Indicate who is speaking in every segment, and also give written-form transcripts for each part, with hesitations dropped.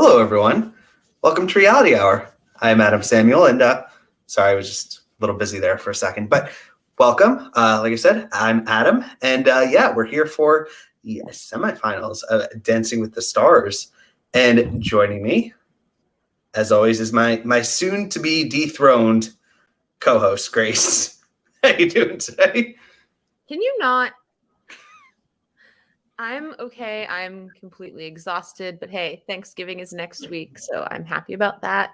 Speaker 1: Hello, everyone. Welcome to Reality Hour. I'm Adam Samuel, and sorry, I was just a little busy there for a second, but welcome. Like I said, I'm Adam, and we're here for the semifinals of Dancing with the Stars. And joining me, as always, is my soon-to-be dethroned co-host, Grace. How you doing today?
Speaker 2: Can you not? I'm okay. I'm completely exhausted, but hey, Thanksgiving is next week, so I'm happy about that.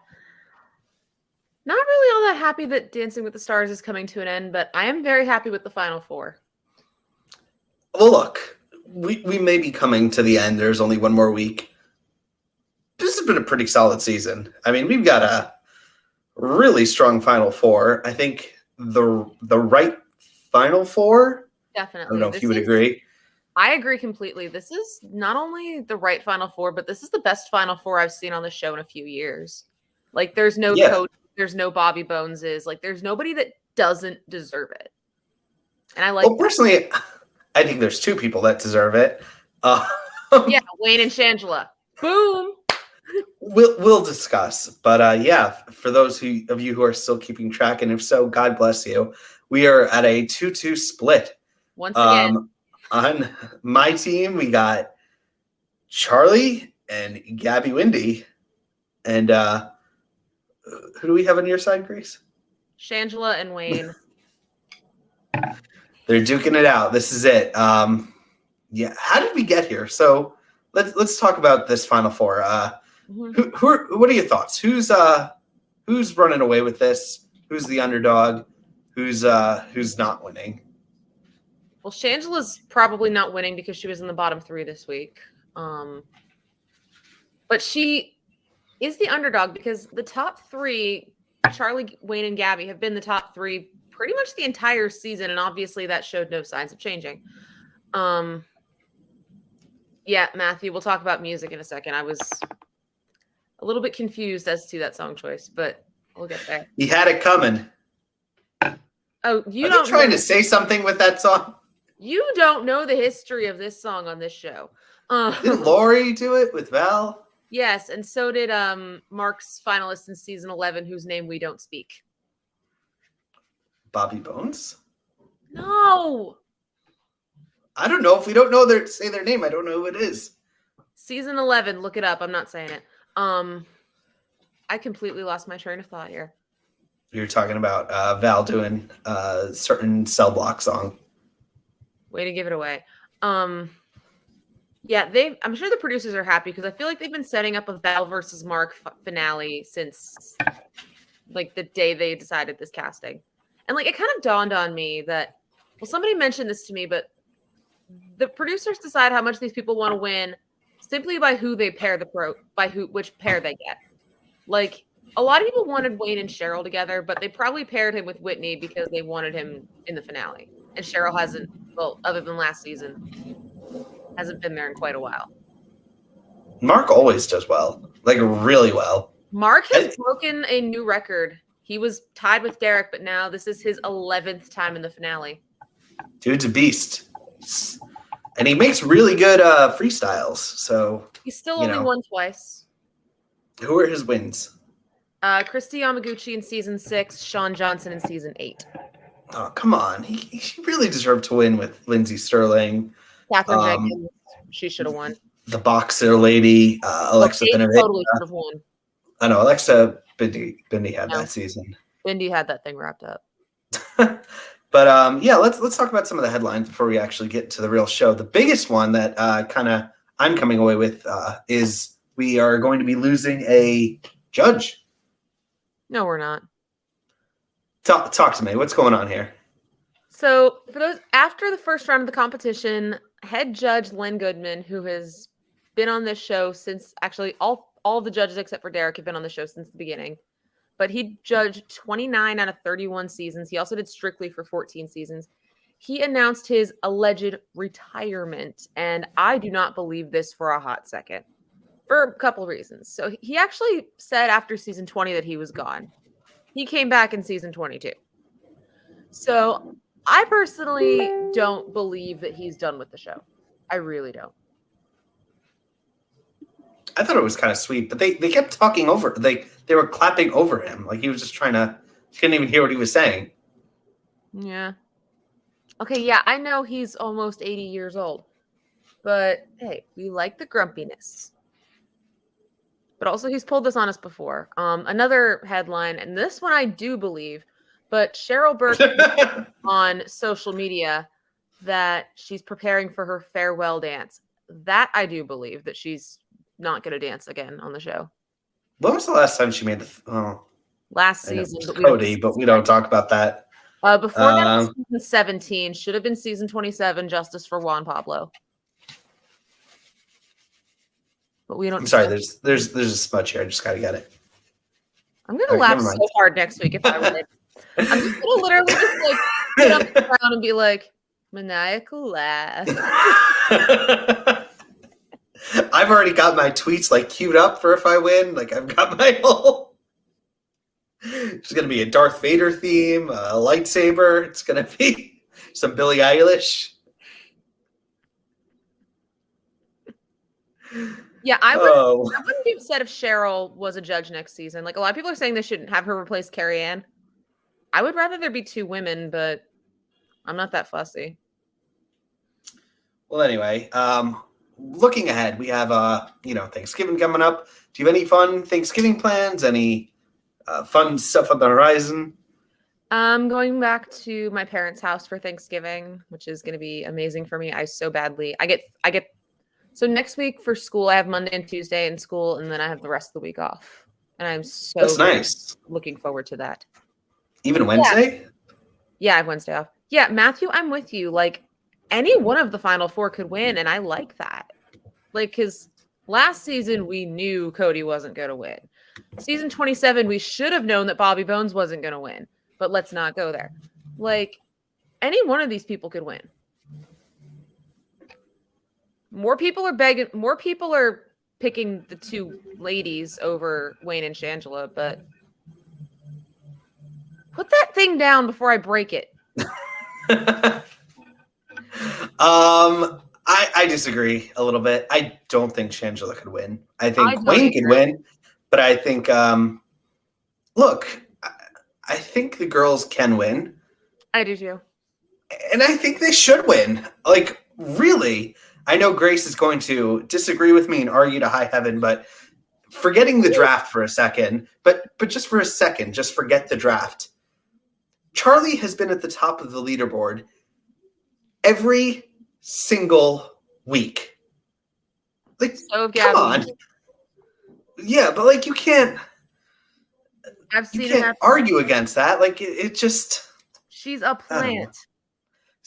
Speaker 2: Not really all that happy that Dancing with the Stars is coming to an end, but I am very happy with the Final Four.
Speaker 1: Well, look, we may be coming to the end. There's only one more week. This has been a pretty solid season. I mean, we've got a really strong Final Four. I think the right Final Four.
Speaker 2: Definitely.
Speaker 1: I don't know if you would agree.
Speaker 2: I agree completely. This is not only the right Final Four, but this is the best Final Four I've seen on the show in a few years. Like, there's no coach, there's no Bobby Boneses. Like, there's nobody that doesn't deserve it. And I like.
Speaker 1: Well, personally, I think there's two people that deserve it.
Speaker 2: Wayne and Shangela. Boom.
Speaker 1: We'll discuss, but for those of you who are still keeping track, and if so, God bless you. We are at a 2-2 split.
Speaker 2: Once again.
Speaker 1: On my team, we got Charlie and Gabby Windy. And who do we have on your side, Grace?
Speaker 2: Shangela and Wayne.
Speaker 1: They're duking it out. This is it. How did we get here? So let's talk about this Final Four. What are your thoughts? Who's running away with this? Who's the underdog? Who's not winning?
Speaker 2: Well, Shangela's probably not winning because she was in the bottom three this week. But she is the underdog because the top three, Charlie, Wayne, and Gabby, have been the top three pretty much the entire season, and obviously that showed no signs of changing. Matthew, we'll talk about music in a second. I was a little bit confused as to that song choice, but we'll get there.
Speaker 1: You had it coming.
Speaker 2: Oh,
Speaker 1: Are you trying to say something with that song?
Speaker 2: You don't know the history of this song on this show.
Speaker 1: Did Lori do it with Val?
Speaker 2: Yes, and so did Mark's finalist in season 11, whose name we don't speak.
Speaker 1: Bobby Bones?
Speaker 2: No.
Speaker 1: I don't know. If we don't know say their name, I don't know who it is.
Speaker 2: Season 11, look it up. I'm not saying it. I completely lost my train of thought here.
Speaker 1: You're talking about Val doing a certain cell block song.
Speaker 2: Way to give it away. I'm sure the producers are happy because I feel like they've been setting up a Val versus Mark finale since like the day they decided this casting. And like it kind of dawned on me that, well, somebody mentioned this to me, but the producers decide how much these people want to win simply by who they pair which pair they get. Like a lot of people wanted Wayne and Cheryl together, but they probably paired him with Whitney because they wanted him in the finale. And Cheryl hasn't, well, other than last season, hasn't been there in quite a while.
Speaker 1: Mark always does well, like really well.
Speaker 2: Mark has broken a new record. He was tied with Derek, but now this is his 11th time in the finale.
Speaker 1: Dude's a beast. And he makes really good freestyles. So
Speaker 2: he's still only won twice.
Speaker 1: Who are his wins?
Speaker 2: Christy Yamaguchi in season 6, Sean Johnson in season 8.
Speaker 1: Oh, come on. He really deserved to win with Lindsay Sterling.
Speaker 2: Catherine Jenkins. She should have won.
Speaker 1: The boxer lady, Alexa Bindi.
Speaker 2: Totally should have won.
Speaker 1: I know. Alexa Bindi had that season.
Speaker 2: Bindi had that thing wrapped up.
Speaker 1: But let's talk about some of the headlines before we actually get to the real show. The biggest one that I'm coming away with is we are going to be losing a judge.
Speaker 2: No, we're not.
Speaker 1: Talk to me. What's going on here?
Speaker 2: So for those after the first round of the competition, head judge Len Goodman, who has been on this show since actually all of the judges except for Derek have been on the show since the beginning. But he judged 29 out of 31 seasons. He also did Strictly for 14 seasons. He announced his alleged retirement, and I do not believe this for a hot second for a couple of reasons. So he actually said after season 20 that he was gone. He came back in season 22. So I personally don't believe that he's done with the show. I really don't.
Speaker 1: I thought it was kind of sweet, but they kept talking over. They were clapping over him, like he was just trying to. Couldn't even hear what he was saying.
Speaker 2: Yeah. Okay, yeah, I know he's almost 80 years old, but hey, we like the grumpiness. But also, he's pulled this on us before. Another headline, and this one I do believe, but Cheryl Burke on social media that she's preparing for her farewell dance. That I do believe that she's not going to dance again on the show.
Speaker 1: When was the last time she made
Speaker 2: last
Speaker 1: I know
Speaker 2: season?
Speaker 1: it's Cody, but we don't talk about that.
Speaker 2: Before that was season 17. Should have been season 27. Justice for Juan Pablo. But we don't.
Speaker 1: I'm sorry. There's a smudge here. I just gotta get it.
Speaker 2: I'm gonna laugh so hard next week if I win. I'm just gonna literally just like sit on the ground and be like maniacal laugh.
Speaker 1: I've already got my tweets like queued up for if I win. Like I've got my whole. There's gonna be a Darth Vader theme, a lightsaber. It's gonna be some Billie Eilish.
Speaker 2: Yeah, I wouldn't be upset if Cheryl was a judge next season. Like a lot of people are saying they shouldn't have her replace Carrie Ann. I would rather there be two women, but I'm not that fussy.
Speaker 1: Well, anyway, looking ahead, we have Thanksgiving coming up. Do you have any fun Thanksgiving plans? Any fun stuff on the horizon?
Speaker 2: I'm going back to my parents' house for Thanksgiving, which is going to be amazing for me. I get. So next week for school, I have Monday and Tuesday in school, and then I have the rest of the week off. And I'm
Speaker 1: That's nice.
Speaker 2: Looking forward to that.
Speaker 1: Even Wednesday?
Speaker 2: Yeah, I have Wednesday off. Yeah, Matthew, I'm with you. Like, any one of the Final Four could win, and I like that. Like, because last season we knew Cody wasn't going to win. Season 27, we should have known that Bobby Bones wasn't going to win. But let's not go there. Like, any one of these people could win. More people are picking the two ladies over Wayne and Shangela, but put that thing down before I break it.
Speaker 1: I disagree a little bit. I don't think Shangela could win. I think Wayne could win, but I think look, I think the girls can win.
Speaker 2: I do too.
Speaker 1: And I think they should win. Like, really. I know Grace is going to disagree with me and argue to high heaven, but forgetting the draft for a second, but just for a second, just forget the draft. Charlie has been at the top of the leaderboard every single week. Like,
Speaker 2: so
Speaker 1: come on. Yeah, but like you can't argue against that. Like it just.
Speaker 2: She's a plant.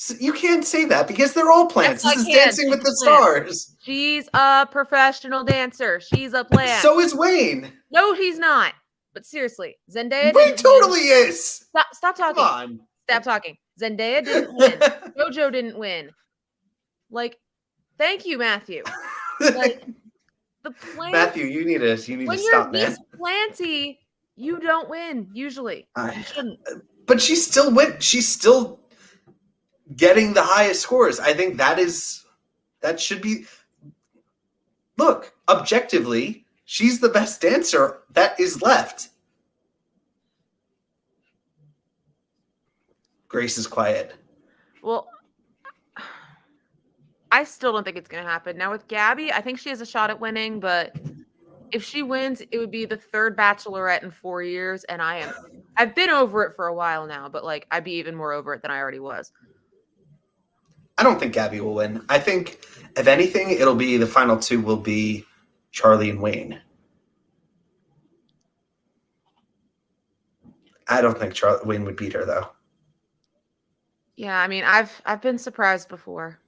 Speaker 1: So you can't say that because they're all plants. Yes, this is Dancing with the Stars.
Speaker 2: She's a professional dancer. She's a plant.
Speaker 1: So is Wayne.
Speaker 2: No, he's not. But seriously, Zendaya.
Speaker 1: Wayne totally is.
Speaker 2: Stop talking.
Speaker 1: Come on.
Speaker 2: Stop talking. Zendaya didn't win. JoJo didn't win. Like, thank you, Matthew. Like, the plant.
Speaker 1: Matthew, you need to stop, man.
Speaker 2: When you're this planty, you don't win usually. You shouldn't.
Speaker 1: But she still went. She's still getting the highest scores. I think that should be. Look, objectively, she's the best dancer that is left. Grace is quiet.
Speaker 2: Well, I still don't think it's going to happen. Now with Gabby, I think she has a shot at winning, but if she wins, it would be the third Bachelorette in 4 years, and I've been over it for a while now, but like I'd be even more over it than I already was.
Speaker 1: I don't think Gabby will win. I think, if anything, it'll be the final two will be Charlie and Wayne. I don't think Wayne would beat her, though.
Speaker 2: Yeah, I mean, I've been surprised before.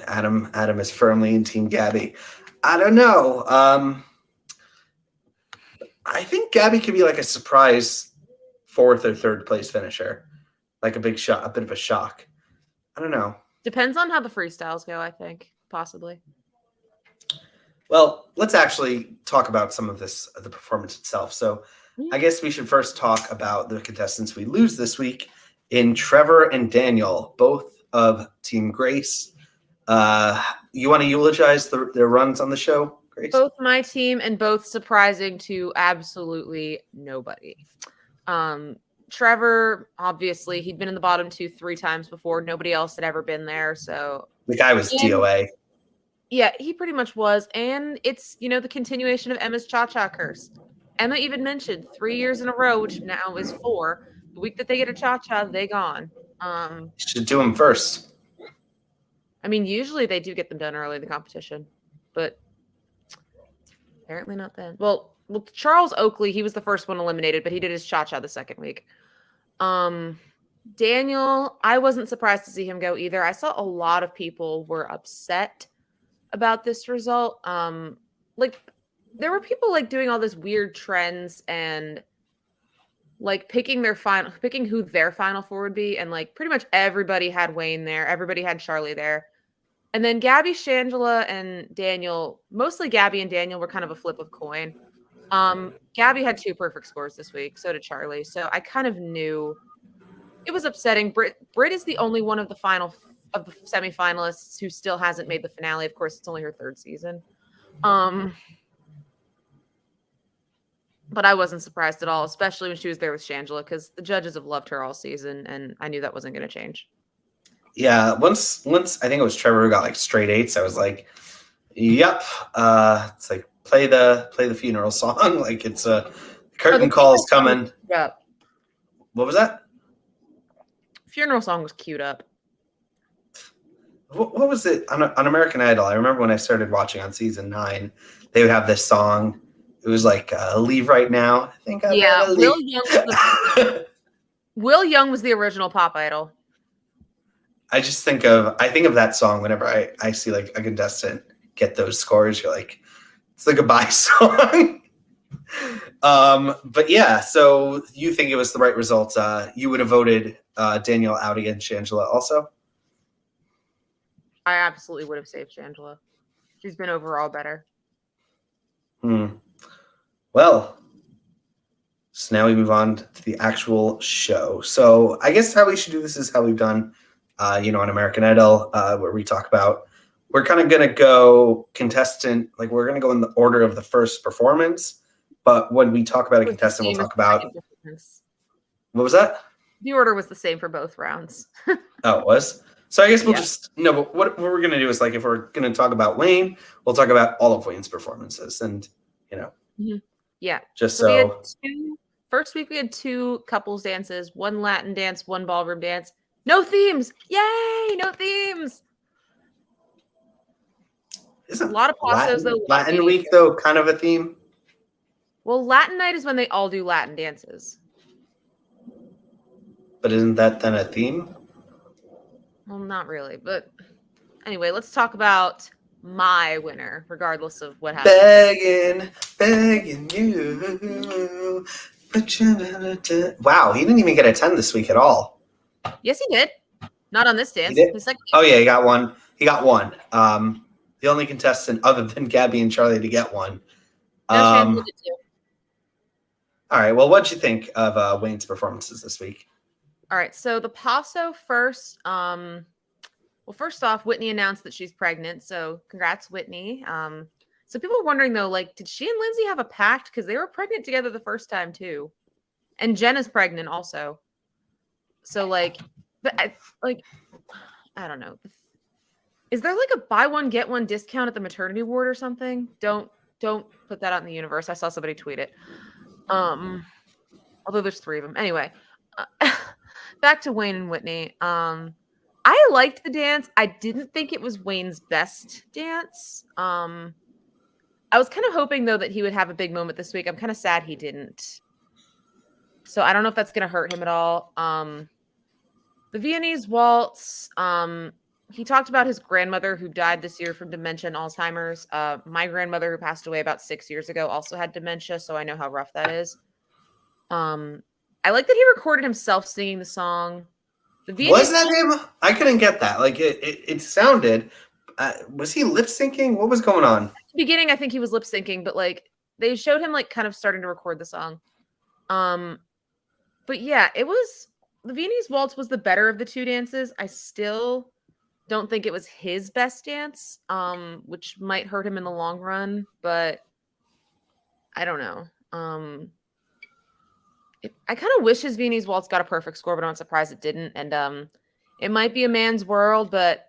Speaker 1: Adam is firmly in Team Gabby. I don't know. I think Gabby could be like a surprise fourth or third place finisher, like a bit of a shock. I don't know.
Speaker 2: Depends on how the freestyles go, I think, possibly.
Speaker 1: Well, let's actually talk about some of the performance itself. So I guess we should first talk about the contestants we lose this week in Trevor and Daniel, both of Team Grace. you want to eulogize their runs on the show, Grace?
Speaker 2: Both my team and both surprising to absolutely nobody. Trevor, obviously, he'd been in the bottom 3 times before. Nobody else had ever been there. So
Speaker 1: the guy was DOA.
Speaker 2: Yeah, he pretty much was. And it's, the continuation of Emma's cha-cha curse. Emma even mentioned 3 years in a row, which now is 4. The week that they get a cha-cha, they gone.
Speaker 1: Should do them first.
Speaker 2: I mean, usually they do get them done early in the competition, but apparently not then. Well, Charles Oakley, he was the first one eliminated, but he did his cha-cha the second week. Daniel, I wasn't surprised to see him go either. I saw a lot of people were upset about this result. Like there were people like doing all this weird trends and like picking who their final four would be, and like pretty much everybody had Wayne there, everybody had Charlie there. And then Gabby, Shangela, and Daniel, mostly Gabby and Daniel, were kind of a flip of coin. Gabby had 2 perfect scores this week, so did Charlie. So I kind of knew it was upsetting. Britt is the only one of the semifinalists who still hasn't made the finale. Of course, it's only her 3rd season. But I wasn't surprised at all, especially when she was there with Shangela, because the judges have loved her all season, and I knew that wasn't going to change.
Speaker 1: Yeah, once I think it was Trevor who got like straight 8s. I was like, "Yep." It's like play the funeral song. Like it's a curtain call's coming.
Speaker 2: Yeah.
Speaker 1: What was that?
Speaker 2: Funeral song was queued up.
Speaker 1: What was it on American Idol? I remember when I started watching on season 9, they would have this song. It was like "Leave Right Now." I think.
Speaker 2: Will Young was the original pop idol.
Speaker 1: I think of that song whenever I see like a contestant get those scores. You're like, it's the goodbye song. But yeah, so you think it was the right results. You would have voted Danielle out against Shangela also?
Speaker 2: I absolutely would have saved Shangela. She's been overall better.
Speaker 1: Well, so now we move on to the actual show. So I guess how we should do this is how we've done, on American Idol, where we talk about, we're kind of going to go contestant, like we're going to go in the order of the first performance. But when we talk about a contestant, we'll talk about, what was that?
Speaker 2: The order was the same for both rounds.
Speaker 1: Oh, it was? So I guess we'll but what we're going to do is, like, if we're going to talk about Wayne, we'll talk about all of Wayne's performances and,
Speaker 2: Yeah.
Speaker 1: Just so.
Speaker 2: First week we had 2 couples dances, 1 Latin dance, 1 ballroom dance. No themes. Yay! No themes.
Speaker 1: Isn't
Speaker 2: a lot of passos though.
Speaker 1: Latin week though kind of a theme?
Speaker 2: Well, Latin night is when they all do Latin dances.
Speaker 1: But isn't that then a theme?
Speaker 2: Well, not really. But anyway, let's talk about my winner, regardless of what happened.
Speaker 1: Begging you. Wow, he didn't even get a 10 this week at all.
Speaker 2: Yes, he did. Not on this dance.
Speaker 1: Oh yeah, he got one. The only contestant other than Gabby and Charlie to get one.
Speaker 2: No, did too.
Speaker 1: All right. Well, what'd you think of Wayne's performances this week?
Speaker 2: All right. So the paso first. Well, first off, Whitney announced that she's pregnant. So congrats, Whitney. So people were wondering though, like, did she and Lindsay have a pact? Because they were pregnant together the first time too, and Jen is pregnant also. So I don't know. Is there like a buy one get one discount at the maternity ward or something? Don't put that out in the universe. I saw somebody tweet it. Although there's 3 of them. Anyway, back to Wayne and Whitney. I liked the dance. I didn't think it was Wayne's best dance. I was kind of hoping though that he would have a big moment this week. I'm kind of sad he didn't. So I don't know if that's going to hurt him at all. The Viennese waltz. He talked about his grandmother who died this year from dementia and Alzheimer's. My grandmother who passed away about 6 years ago also had dementia, so I know how rough that is. I like that he recorded himself singing the song.
Speaker 1: Was that him? I couldn't get that. Like it sounded. Was he lip syncing? What was going on?
Speaker 2: At the beginning, I think he was lip syncing, but like they showed him like kind of starting to record the song. But yeah, it was the Viennese waltz was the better of the 2 dances. I still don't think it was his best dance, which might hurt him in the long run, but I don't know. I kind of wish his Viennese Waltz got a perfect score, but I'm surprised it didn't. And it might be a man's world, but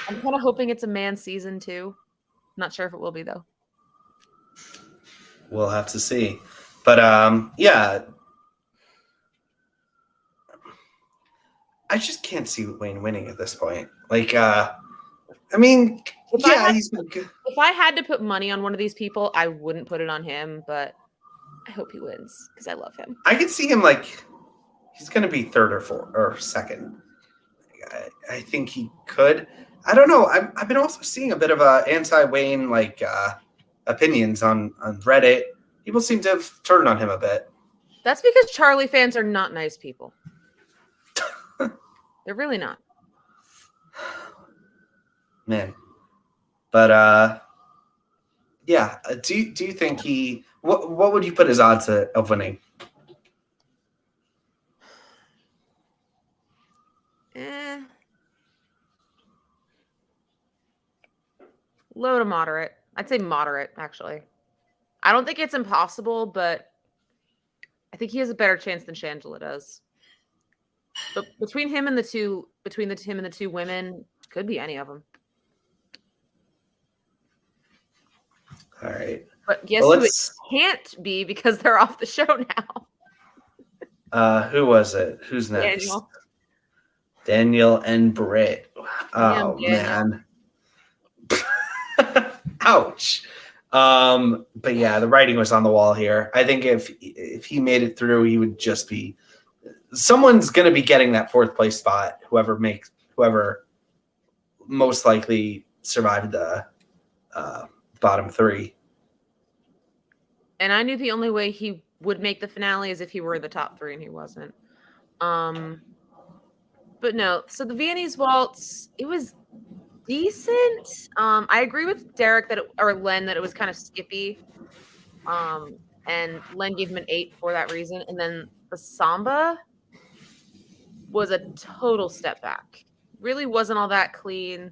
Speaker 2: I'm kind of hoping it's a man's season too. Not sure if it will be though.
Speaker 1: We'll have to see. But yeah, I just can't see Wayne winning at this point. Like, I mean, he's been good.
Speaker 2: If I had to put money on one of these people, I wouldn't put it on him, but I hope he wins because I love him.
Speaker 1: I could see him like he's going to be third or fourth or second. I think he could. I don't know. I've been also seeing a bit of a anti-Wayne like opinions on Reddit. People seem to have turned on him a bit.
Speaker 2: That's because Charlie fans are not nice people. They're really not.
Speaker 1: Man. But yeah. Do you think he? What would you put his odds of winning?
Speaker 2: Low to moderate. I'd say moderate, actually. I don't think it's impossible, but I think he has a better chance than Shangela does. But between him and the two women, could be any of them.
Speaker 1: All right.
Speaker 2: But guess who it can't be because they're off the show
Speaker 1: now. Who was it? Who's next? Daniel and Britt. Oh man. Ouch. But yeah, the writing was on the wall here. I think if he made it through, he would just be someone's going to be getting that fourth place spot. Whoever most likely survived the bottom three.
Speaker 2: And I knew the only way he would make the finale is if he were in the top three, and he wasn't. But no. So the Viennese Waltz, it was decent. I agree with Derek Len that it was kind of skippy. And Len gave him an 8 for that reason. And then the samba was a total step back. Really wasn't all that clean.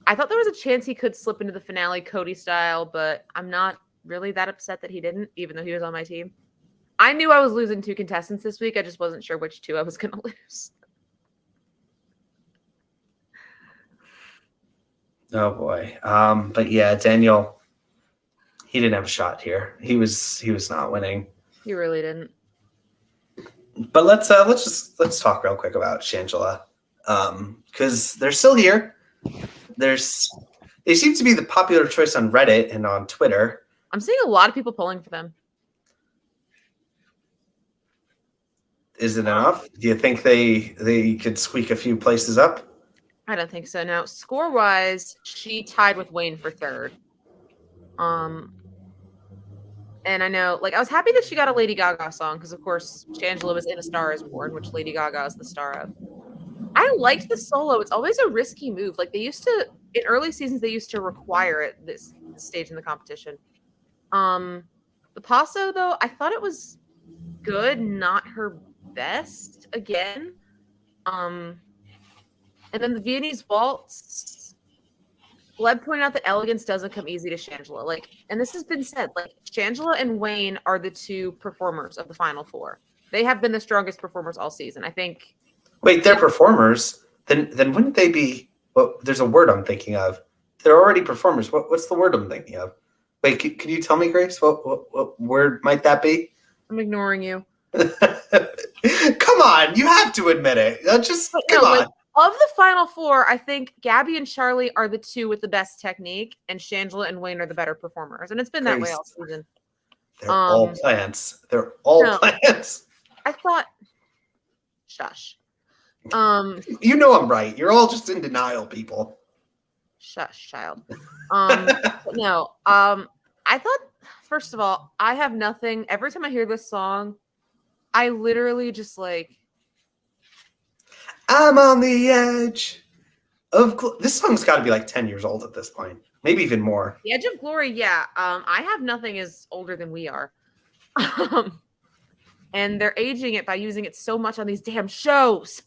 Speaker 2: I thought there was a chance he could slip into the finale Cody style, but I'm not really that upset that he didn't, even though he was on my team. I knew I was losing 2 contestants this week. I just wasn't sure which 2 I was going to lose.
Speaker 1: Oh boy. But yeah, Daniel, he didn't have a shot here. He was not winning.
Speaker 2: He really didn't.
Speaker 1: But let's talk real quick about Shangela. Because they're still here. They seem to be the popular choice on Reddit and on Twitter.
Speaker 2: I'm seeing a lot of people polling for them.
Speaker 1: Is it enough? Do you think they could squeak a few places up?
Speaker 2: I don't think so. Now, score-wise, she tied with Wayne for third. And I know, like, I was happy that she got a Lady Gaga song because, of course, Shangela was in A Star Is Born, which Lady Gaga is the star of. I liked the solo. It's always a risky move. Like, they used to, in early seasons, they used to require it this stage in the competition. The passo, though, I thought it was good, not her best again. And then the Viennese Waltz, Gleb pointed out that elegance doesn't come easy to Shangela. Like, and this has been said, like, Shangela and Wayne are the 2 performers of the final 4. They have been the strongest performers all season. I think.
Speaker 1: Wait, they're performers? Then wouldn't they be? Well, there's a word I'm thinking of. They're already performers. What's the word I'm thinking of? Wait, can you tell me, Grace? What word might that be?
Speaker 2: I'm ignoring you.
Speaker 1: Come on, you have to admit it. Come on.
Speaker 2: Like, of the final 4, I think Gabby and Charlie are the 2 with the best technique, and Shangela and Wayne are the better performers. And it's been that way all season.
Speaker 1: They're all plants. They're all plants.
Speaker 2: I thought, shush.
Speaker 1: You know I'm right. You're all just in denial, people.
Speaker 2: Shush, child. No. I thought, first of all, I have nothing. Every time I hear this song, I literally just like.
Speaker 1: I'm on the edge of. This song's got to be like 10 years old at this point, maybe even more.
Speaker 2: The Edge of Glory, yeah. I Have Nothing is older than we are. And they're aging it by using it so much on these damn shows.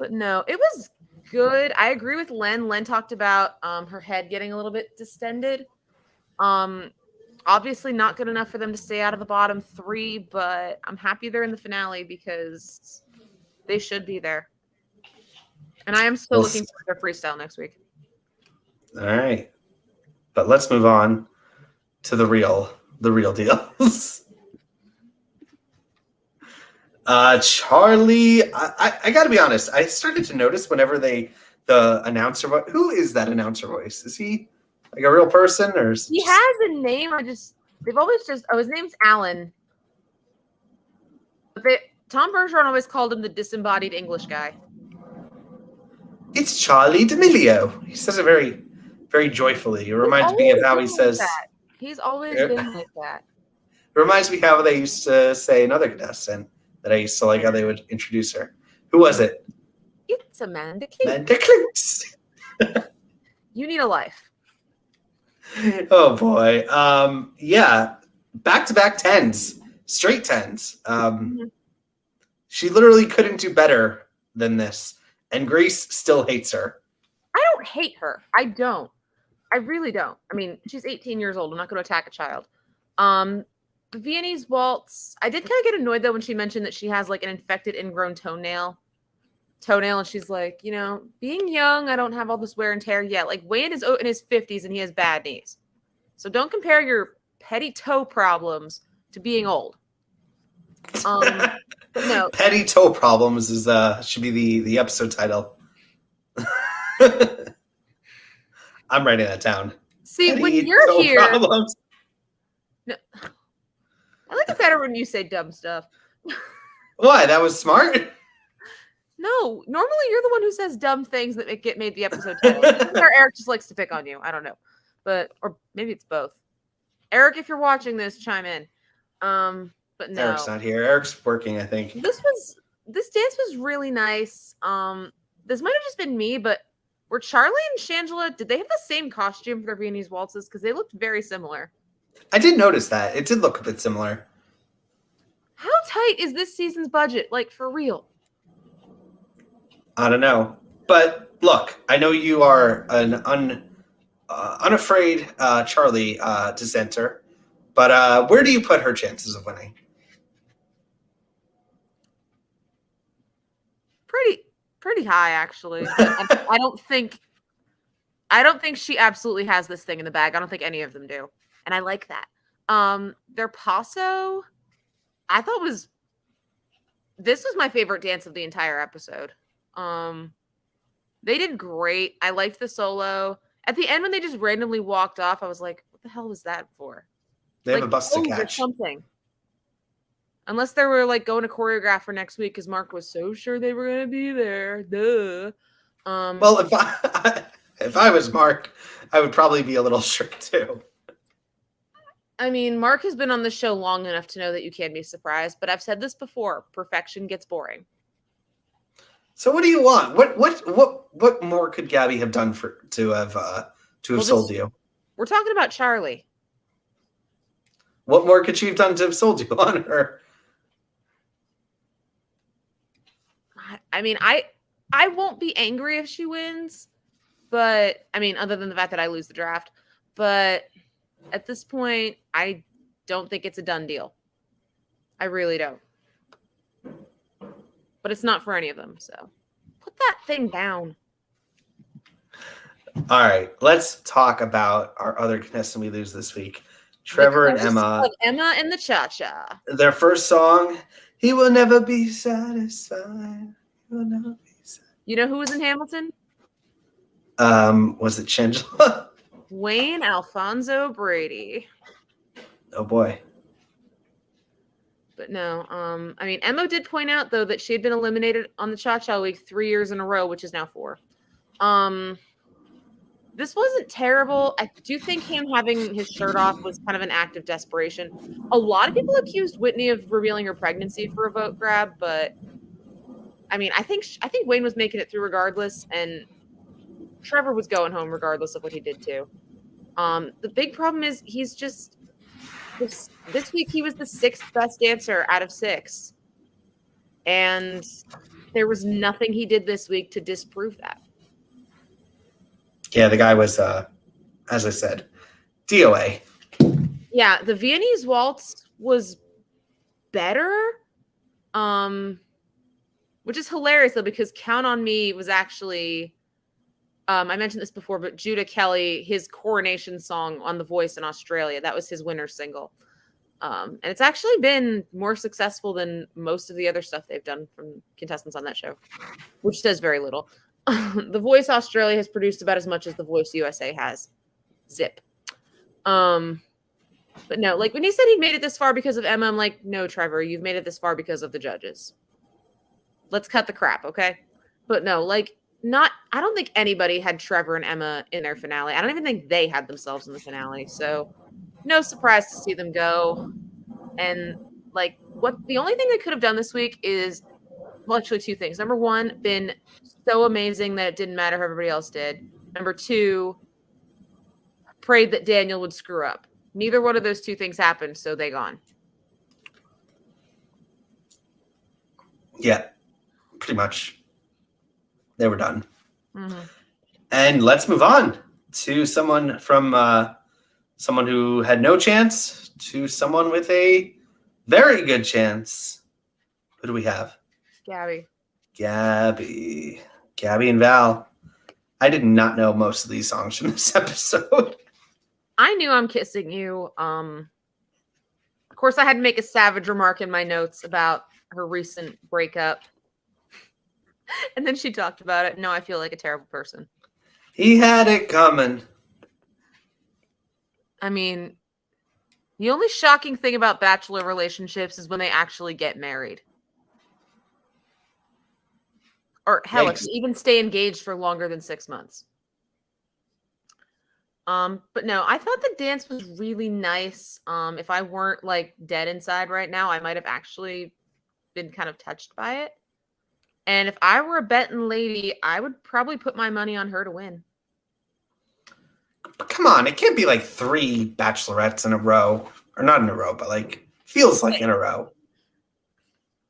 Speaker 2: But no, it was good. I agree with Len. Len talked about her head getting a little bit distended. Obviously not good enough for them to stay out of the bottom 3, but I'm happy they're in the finale because they should be there. And I am still looking for their freestyle next week.
Speaker 1: All right. But let's move on to the real deals. Charlie, I got to be honest. I started to notice whenever the announcer voice. Who is that announcer voice? Is he like a real person, or is
Speaker 2: he has a name? They've always just his name's Alan. But Tom Bergeron always called him the disembodied English guy.
Speaker 1: It's Charlie D'Amelio. He says it very, very joyfully. It reminds me of how he says.
Speaker 2: That. He's always been like that.
Speaker 1: It reminds me how they used to say another contestant that I used to like how they would introduce her. Who was it?
Speaker 2: It's Amanda Kloots.
Speaker 1: Amanda Kloots.
Speaker 2: You need a life.
Speaker 1: Oh boy. Yeah. Back-to-back 10s. Straight 10s. She literally couldn't do better than this. And Grace still hates her.
Speaker 2: I don't hate her. I don't. I really don't. I mean, she's 18 years old. I'm not going to attack a child. The Viennese waltz. I did kind of get annoyed though when she mentioned that she has like an infected ingrown toenail, and she's like, being young, I don't have all this wear and tear yet. Like Wayne is in his 50s and he has bad knees, so don't compare your petty toe problems to being old. But no,
Speaker 1: petty toe problems is should be the episode title. I'm writing that down.
Speaker 2: See, petty when you're here, problems. No, I like it better when you say dumb stuff.
Speaker 1: Why? That was smart.
Speaker 2: No, normally you're the one who says dumb things that get made the episode title. Or Eric just likes to pick on you. I don't know, or maybe it's both. Eric, if you're watching this, chime in. But no,
Speaker 1: Eric's not here. Eric's working, I think.
Speaker 2: This dance was really nice. This might have just been me, but were Charlie and Shangela, did they have the same costume for their Viennese waltzes? Because they looked very similar.
Speaker 1: I did notice that. It did look a bit similar.
Speaker 2: How tight is this season's budget? Like, for real?
Speaker 1: I don't know. But look, I know you are an unafraid Charlie dissenter. But where do you put her chances of winning?
Speaker 2: Pretty high, actually. I don't think she absolutely has this thing in the bag. I don't think any of them do. And I like that. Their paso, I thought this was my favorite dance of the entire episode. They did great. I liked the solo. At the end when they just randomly walked off, I was like, what the hell was that for?
Speaker 1: They have a bus to catch.
Speaker 2: Something. Unless they were like going to choreograph for next week because Mark was so sure they were going to be there. Duh.
Speaker 1: Well, if I was Mark, I would probably be a little strict too.
Speaker 2: I mean, Mark has been on the show long enough to know that you can be surprised, but I've said this before: perfection gets boring.
Speaker 1: So, what do you want? What more could Gabby have done to have sold you?
Speaker 2: We're talking about Charlie.
Speaker 1: What more could she have done to have sold you on her?
Speaker 2: I mean, I won't be angry if she wins, but I mean, other than the fact that I lose the draft, but at this point, I don't think it's a done deal. I really don't. But it's not for any of them, so put that thing down.
Speaker 1: All right, let's talk about our other contestant we lose this week. Trevor and Emma.
Speaker 2: Emma and the Cha-Cha.
Speaker 1: Their first song, He Will Never Be Satisfied. He will never be satisfied.
Speaker 2: You know who was in Hamilton?
Speaker 1: Was it Shangela?
Speaker 2: Wayne Alfonso Brady.
Speaker 1: Oh boy.
Speaker 2: But no, I mean, Emma did point out though that she had been eliminated on the Cha-Cha Week 3 years in a row, which is now 4. This wasn't terrible. I do think him having his shirt off was kind of an act of desperation. A lot of people accused Whitney of revealing her pregnancy for a vote grab, but I mean, I think Wayne was making it through regardless, and Trevor was going home regardless of what he did too. The big problem is he's just this week he was the 6th best dancer out of 6, and There was nothing he did this week to disprove that.
Speaker 1: Yeah, the guy was, as I said, DOA.
Speaker 2: Yeah, the Viennese Waltz was better, which is hilarious though, because Count on Me was actually, I mentioned this before, but Judah Kelly, his coronation song on The Voice in Australia, that was his winner single. And it's actually been more successful than most of the other stuff they've done from contestants on that show, which says very little. The Voice Australia has produced about as much as The Voice USA has. Zip. But no, like when he said he made it this far because of Emma, I'm like, no, Trevor, you've made it this far because of the judges. Let's cut the crap, okay? But no, like I don't think anybody had Trevor and Emma in their finale. I don't even think they had themselves in the finale. So no surprise to see them go. And like the only thing they could have done this week is, well, actually two things. Number one, been so amazing that it didn't matter how everybody else did. Number two, prayed that Daniel would screw up. Neither one of those two things happened, so they gone.
Speaker 1: Yeah, pretty much. They were done.
Speaker 2: Mm-hmm.
Speaker 1: And let's move on to someone from someone who had no chance to someone with a very good chance. Who do we have?
Speaker 2: Gabby
Speaker 1: and Val. I did not know most of these songs from this episode.
Speaker 2: I knew I'm Kissing You. Of course, I had to make a savage remark in my notes about her recent breakup. And then she talked about it. No, I feel like a terrible person.
Speaker 1: He had it coming.
Speaker 2: I mean, the only shocking thing about bachelor relationships is when they actually get married. Or hell, if you even stay engaged for longer than 6 months. But no, I thought the dance was really nice. If I weren't like dead inside right now, I might have actually been kind of touched by it. And if I were a betting lady, I would probably put my money on her to win.
Speaker 1: Come on, it can't be like 3 bachelorettes in a row. Or not in a row, but like feels like in a row.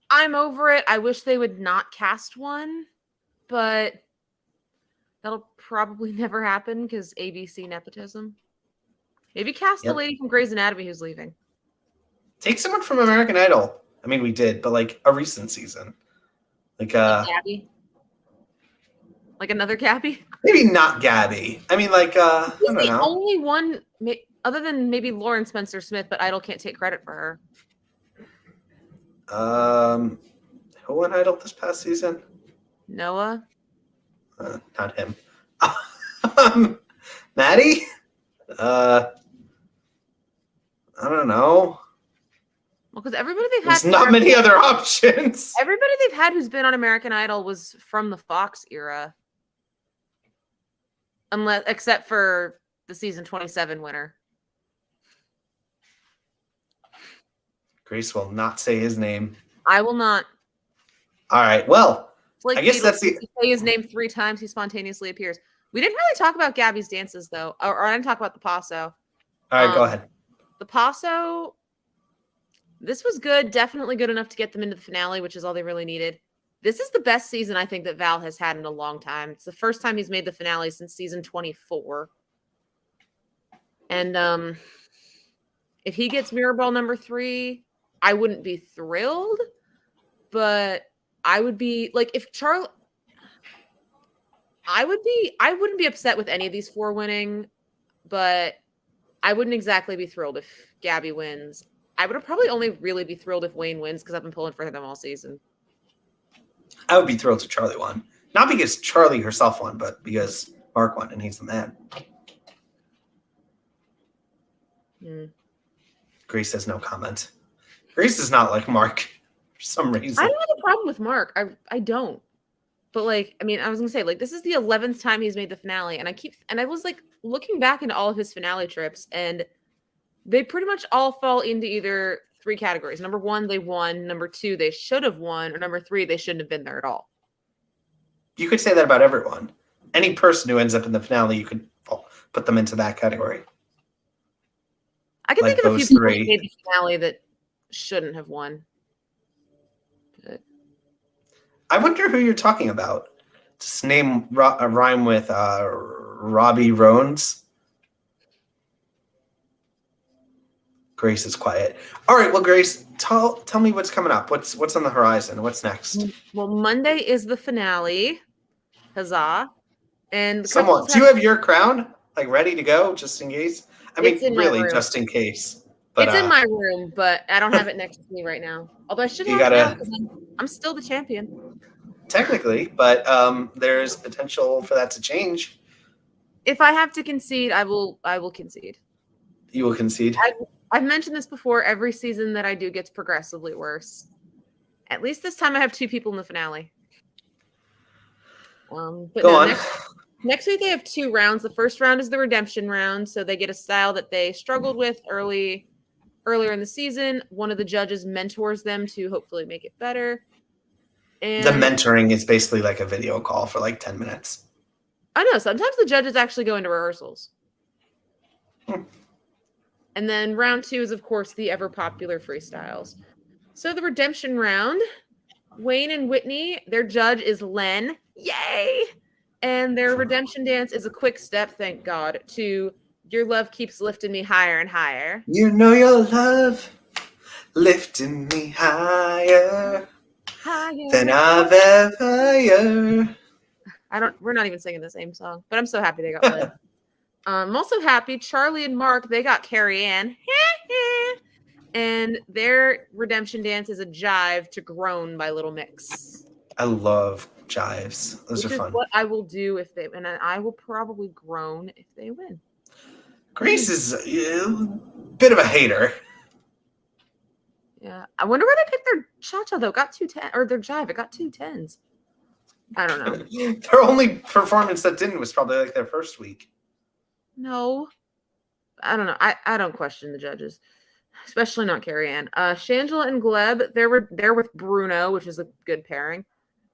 Speaker 2: I'm over it. I wish they would not cast one, but that'll probably never happen because ABC nepotism. Maybe cast the lady from Grey's Anatomy who's leaving.
Speaker 1: Take someone from American Idol. I mean, we did, but like a recent season. Like
Speaker 2: Gabby? Like another Gabby?
Speaker 1: Maybe not Gabby. I mean, like, I don't know.
Speaker 2: The only one, other than maybe Lauren Spencer Smith, but Idol can't take credit for her.
Speaker 1: Who won Idol this past season?
Speaker 2: Noah?
Speaker 1: Not him. Maddie? I don't know.
Speaker 2: Well, because everybody they've
Speaker 1: There's
Speaker 2: had...
Speaker 1: not many other options.
Speaker 2: Everybody they've had who's been on American Idol was from the Fox era. Except for the season 27 winner.
Speaker 1: Grace will not say his name.
Speaker 2: I will not.
Speaker 1: All right. Well,
Speaker 2: like
Speaker 1: I guess that's the...
Speaker 2: If you say his name 3 times, he spontaneously appears. We didn't really talk about Gabby's dances, though. Or I didn't talk about the Paso.
Speaker 1: All right, go ahead.
Speaker 2: The Paso, this was good. Definitely good enough to get them into the finale, which is all they really needed. This is the best season I think that Val has had in a long time. It's the first time he's made the finale since season 24. And if he gets Mirrorball number 3, I wouldn't be thrilled, but I would be like, if Charlie, I wouldn't be upset with any of these 4 winning, but I wouldn't exactly be thrilled if Gabby wins. I would probably only really be thrilled if Wayne wins because I've been pulling for them all season.
Speaker 1: I would be thrilled if Charlie won. Not because Charlie herself won, but because Mark won and he's the man. Grace has no comment. Grace is not like Mark for some reason.
Speaker 2: I don't have a problem with Mark. I don't. But like, I mean, I was gonna say, like, this is the 11th time he's made the finale, and I was like looking back into all of his finale trips, and they pretty much all fall into either 3 categories. Number 1, they won. Number 2, they should have won. Or number 3, they shouldn't have been there at all.
Speaker 1: You could say that about everyone. Any person who ends up in the finale, you could put them into that category.
Speaker 2: I can think of a few people who made the finale that shouldn't have won. But
Speaker 1: I wonder who you're talking about. Just name a rhyme with Robbie Roans. Grace is quiet. All right, well, Grace, tell me what's coming up. What's on the horizon? What's next?
Speaker 2: Well, Monday is the finale. Huzzah. And the
Speaker 1: Someone, do you have your crown like ready to go just in case? I mean,
Speaker 2: It's in my
Speaker 1: really,
Speaker 2: room.
Speaker 1: just in case. But
Speaker 2: it's in my room, but I don't have it next to me right now. Although I should
Speaker 1: You
Speaker 2: have it now
Speaker 1: gotta-
Speaker 2: because I'm still the champion.
Speaker 1: technically, but there's potential for that to change.
Speaker 2: If I have to concede, I will concede.
Speaker 1: You will concede.
Speaker 2: I've mentioned this before. Every season that I do gets progressively worse. At least this time I have 2 people in the finale. But
Speaker 1: Go
Speaker 2: no,
Speaker 1: on.
Speaker 2: next week they have 2 rounds. The first round is the redemption round, so they get a style that they struggled with earlier in the season. One of the judges mentors them to hopefully make it better. And
Speaker 1: The mentoring is basically like a video call for like 10 minutes.
Speaker 2: I know sometimes the judges actually go into rehearsals. And then round 2 is, of course, the ever popular freestyles. So the redemption round, Wayne and Whitney, their judge is Len. Yay! And their redemption dance is a quick step, thank God, to Your Love Keeps Lifting Me Higher and Higher.
Speaker 1: You know your love lifting me higher than I've ever.
Speaker 2: We're not even singing the same song, but I'm so happy they got lit. I'm also happy Charlie and Mark, they got Carrie Ann. And their redemption dance is a jive to Grown by Little Mix.
Speaker 1: I love jives. Those
Speaker 2: Which
Speaker 1: are
Speaker 2: is
Speaker 1: fun.
Speaker 2: what I will do if they win. And I will probably groan if they win.
Speaker 1: Grace is a bit of a hater.
Speaker 2: Yeah. I wonder where they picked their cha-cha, though. Got 2 10 or their jive. It got 2 10s. I don't know.
Speaker 1: Their only performance that didn't was probably like their first week.
Speaker 2: No. I don't know. I don't question the judges. Especially not Carrie Ann. Shangela and Gleb, they're with Bruno, which is a good pairing.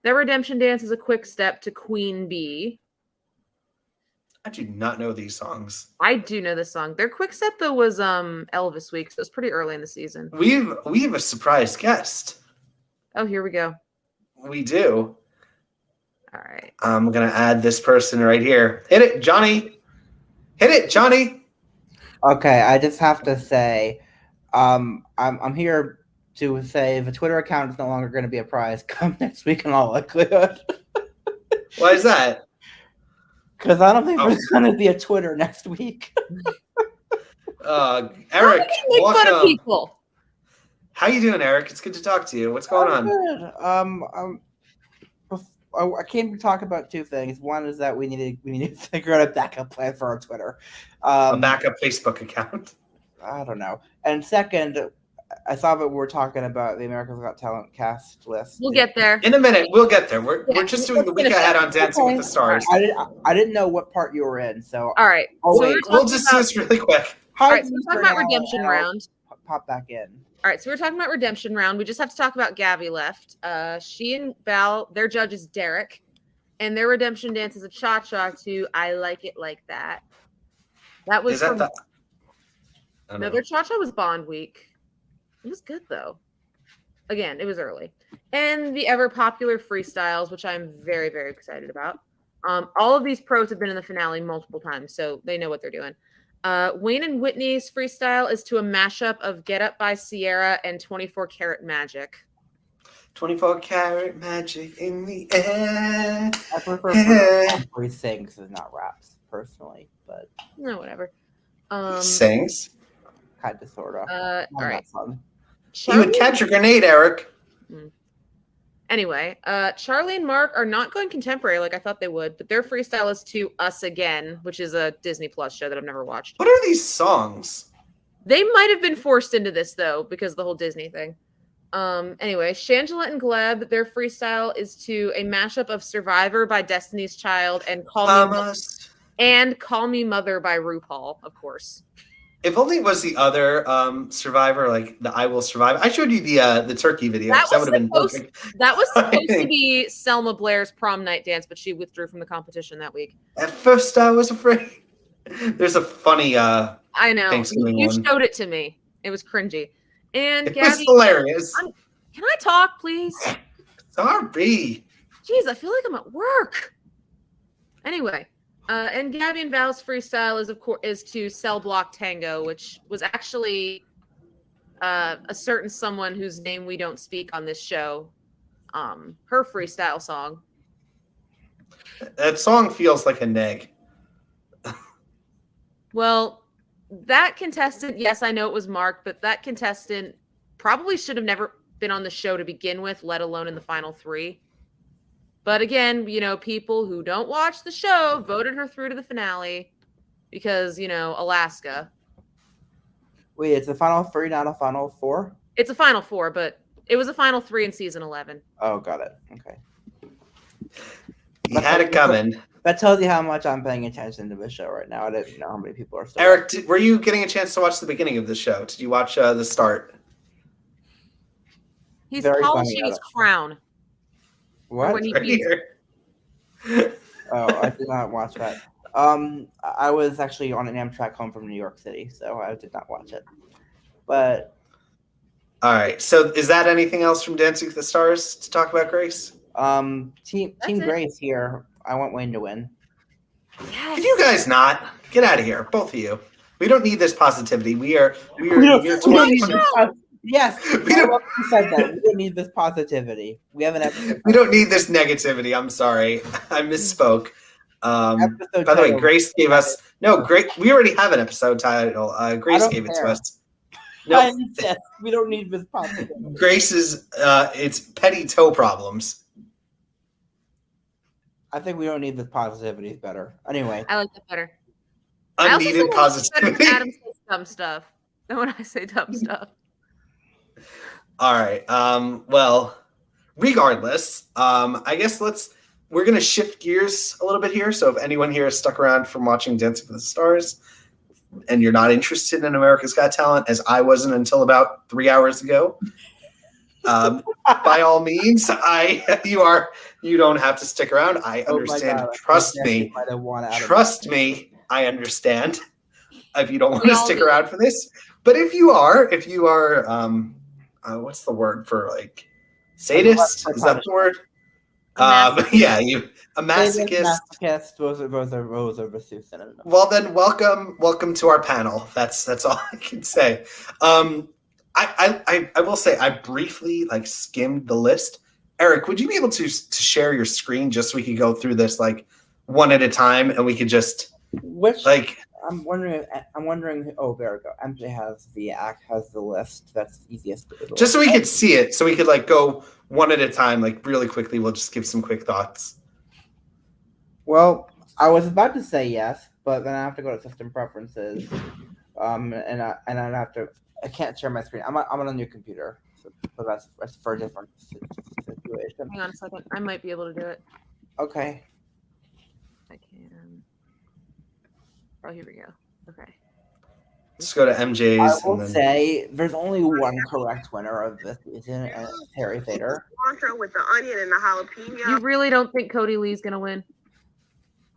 Speaker 2: Their redemption dance is a quick step to Queen Bee.
Speaker 1: I do not know these songs.
Speaker 2: I do know this song. Their quick step though was Elvis week, so it was pretty early in the season.
Speaker 1: We have a surprise guest.
Speaker 2: Oh, here we go.
Speaker 1: We do.
Speaker 2: All right.
Speaker 1: I'm gonna add this person right here. Hit it, Johnny. Hit it, Johnny.
Speaker 3: Okay, I just have to say, I'm here to say the Twitter account is no longer going to be a prize come next week in all likelihood.
Speaker 1: Why is that?
Speaker 3: Because I don't think there's going to be a Twitter next week.
Speaker 1: Eric,
Speaker 2: Make fun of
Speaker 1: welcome.
Speaker 2: people.
Speaker 1: How you doing, Eric? It's good to talk to you. What's going on?
Speaker 3: Good. I came to talk about 2 things. One is that we need to figure out a backup plan for our Twitter.
Speaker 1: A backup Facebook account.
Speaker 3: I don't know. And second, I saw that we're talking about the America's Got Talent cast list.
Speaker 2: We'll get there.
Speaker 1: In a minute, we'll get there. We're just doing the week ahead on Dancing with the Stars.
Speaker 3: I didn't know what part you were in, so
Speaker 2: All right.
Speaker 3: Oh,
Speaker 2: So
Speaker 3: wait.
Speaker 1: We'll just do this really quick.
Speaker 2: All right, so we're talking about redemption round.
Speaker 3: Pop back in.
Speaker 2: All right, so we're talking about redemption round. We just have to talk about Gabby left. She and Val, their judge is Derek, and their redemption dance is a cha-cha to I Like It Like That. That was
Speaker 1: Is that
Speaker 2: from,
Speaker 1: the? I don't
Speaker 2: no,
Speaker 1: know.
Speaker 2: their cha-cha was Bond week. It was good though. Again, it was early. And the ever popular freestyles, which I'm very, very excited about. All of these pros have been in the finale multiple times, so they know what they're doing. Wayne and Whitney's freestyle is to a mashup of Get Up by Sierra and 24 Karat Magic.
Speaker 1: 24 karat magic in the air.
Speaker 3: I prefer he sings and not raps personally, but
Speaker 2: No, whatever.
Speaker 1: Sings.
Speaker 3: kind of sort of.
Speaker 2: All right.
Speaker 1: You would catch a grenade, Eric.
Speaker 2: Anyway, Charlie and Mark are not going contemporary like I thought they would, but their freestyle is to Us Again, which is a Disney Plus show that I've never watched.
Speaker 1: What are these songs?
Speaker 2: They might have been forced into this though because of the whole Disney thing. Anyway, Shangela and Gleb, their freestyle is to a mashup of Survivor by Destiny's Child and Call Me Mother by RuPaul, of course.
Speaker 1: If only it was the other Survivor, like the I Will Survive. I showed you the turkey video. That would have been perfect.
Speaker 2: That was supposed to be Selma Blair's prom night dance, but she withdrew from the competition that week.
Speaker 1: At first, I was afraid. There's a funny
Speaker 2: I know.
Speaker 1: Thanksgiving
Speaker 2: You
Speaker 1: one.
Speaker 2: showed it to me. It was cringy. And
Speaker 1: It
Speaker 2: Gabby,
Speaker 1: was hilarious.
Speaker 2: can I talk, please?
Speaker 1: Sorry.
Speaker 2: Jeez, I feel like I'm at work. Anyway, and Gabby and Val's freestyle is to Cell Block Tango, which was actually a certain someone whose name we don't speak on this show. Her freestyle song.
Speaker 1: That song feels like a neg.
Speaker 2: Well, that contestant, yes, I know it was Mark, but that contestant probably should have never been on the show to begin with, let alone in the final 3. But again, people who don't watch the show voted her through to the finale because, Alaska.
Speaker 3: Wait, it's a final 3, not a final 4?
Speaker 2: It's a final 4, but it was a final 3 in season 11.
Speaker 3: Oh, got it. Okay.
Speaker 1: You had it coming.
Speaker 3: That tells you how much I'm paying attention to the show right now. I didn't know how many people are still
Speaker 1: Eric, were you getting a chance to watch the beginning of the show? Did you watch the start?
Speaker 2: He's
Speaker 3: Very
Speaker 2: polishing
Speaker 3: funny,
Speaker 2: his crown.
Speaker 3: What?
Speaker 2: When he
Speaker 1: Right
Speaker 2: beats
Speaker 1: here.
Speaker 3: Oh, I did not watch that. I was actually on an Amtrak home from New York City, so I did not watch it. But
Speaker 1: All right. So is that anything else from Dancing with the Stars to talk about, Grace?
Speaker 3: Team
Speaker 2: it.
Speaker 3: Grace here. I want Wayne to win.
Speaker 2: Yes.
Speaker 1: Can you guys not get out of here, both of you? We don't need this positivity. We are
Speaker 3: We don't-
Speaker 1: year
Speaker 3: we don't
Speaker 1: 20.
Speaker 3: need this yes,
Speaker 1: We don't-
Speaker 3: you said that. We don't need this positivity. We have an episode.
Speaker 1: We don't need this negativity. I'm sorry. I misspoke.
Speaker 3: Episode
Speaker 1: By the way,
Speaker 3: title.
Speaker 1: Grace gave us we already have an episode title. Grace
Speaker 3: don't
Speaker 1: gave it to
Speaker 3: care.
Speaker 1: us.
Speaker 3: I
Speaker 1: No,
Speaker 3: said we don't need this positivity.
Speaker 1: Grace's it's petty toe problems.
Speaker 3: I think we don't need this positivity. Is better. Anyway,
Speaker 2: I like that better. I also
Speaker 1: Unneeded
Speaker 2: said I like it better
Speaker 1: positivity.
Speaker 2: when Adam says dumb stuff than when I say dumb stuff.
Speaker 1: All right. Well, regardless, I guess we're gonna shift gears a little bit here. So if anyone here is stuck around from watching Dancing with the Stars and you're not interested in America's Got Talent, as I wasn't until about 3 hours ago, by all means, you don't have to stick around. I understand.
Speaker 3: God,
Speaker 1: Trust
Speaker 3: I
Speaker 1: me.
Speaker 3: might have won out of
Speaker 1: Trust me. I understand. If you don't want
Speaker 2: We
Speaker 1: to
Speaker 2: all
Speaker 1: stick
Speaker 2: do.
Speaker 1: around for this, but if you are, what's the word for sadist? Is that the word? Yeah, a masochist.
Speaker 3: Masochist. Those are the two synonyms.
Speaker 1: Well, then welcome to our panel. That's all I can say. I will say I briefly skimmed the list. Eric, would you be able to share your screen just so we could go through this one at a time and we could just
Speaker 3: Which I'm wondering. Oh, there we go. MJ has the list. That's easiest.
Speaker 1: just so we could see it, so we could go one at a time, really quickly. We'll just give some quick thoughts.
Speaker 3: Well, I was about to say yes, but then I have to go to system preferences. I can't share my screen. I'm on a new computer, so that's for a different situation.
Speaker 2: Hang on a second. I might be able to do it.
Speaker 3: Okay.
Speaker 2: I can. Oh, here we go. Okay.
Speaker 1: Let's go to MJ's.
Speaker 3: I will say there's only one correct winner of this season, and it's Terry Fader.
Speaker 4: Cilantro with the onion and the jalapeno.
Speaker 2: You really don't think Cody Lee's gonna win?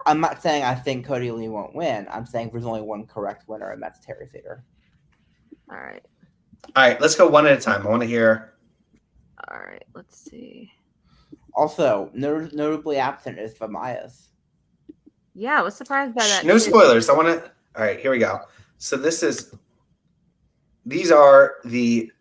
Speaker 3: I'm not saying I think Cody Lee won't win. I'm saying there's only one correct winner, and that's Terry Fader.
Speaker 2: All right.
Speaker 1: All right, let's go one at a time. I want to hear.
Speaker 2: All right. Let's see.
Speaker 3: Also, notably absent is Famayas.
Speaker 2: Yeah, I was surprised by that.
Speaker 1: No spoilers. I want to. All right, here we go. So these are the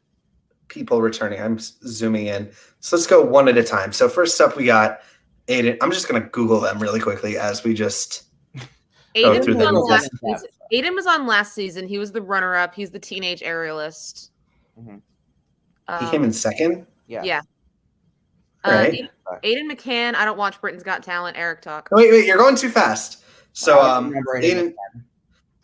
Speaker 1: people returning. I'm zooming in. So let's go one at a time. So first up, we got Aiden. I'm just going to Google them really quickly as we just go
Speaker 2: Aiden
Speaker 1: through
Speaker 2: was,
Speaker 1: them.
Speaker 2: on last season. Aiden was on last season. He was the runner-up. He's the teenage aerialist.
Speaker 3: Mm-hmm.
Speaker 1: He came in second.
Speaker 2: Yeah.
Speaker 1: Right.
Speaker 2: Aiden McCann. I don't watch Britain's Got Talent. Eric talk.
Speaker 1: Wait, you're going too fast. So
Speaker 3: I don't remember
Speaker 1: Aiden,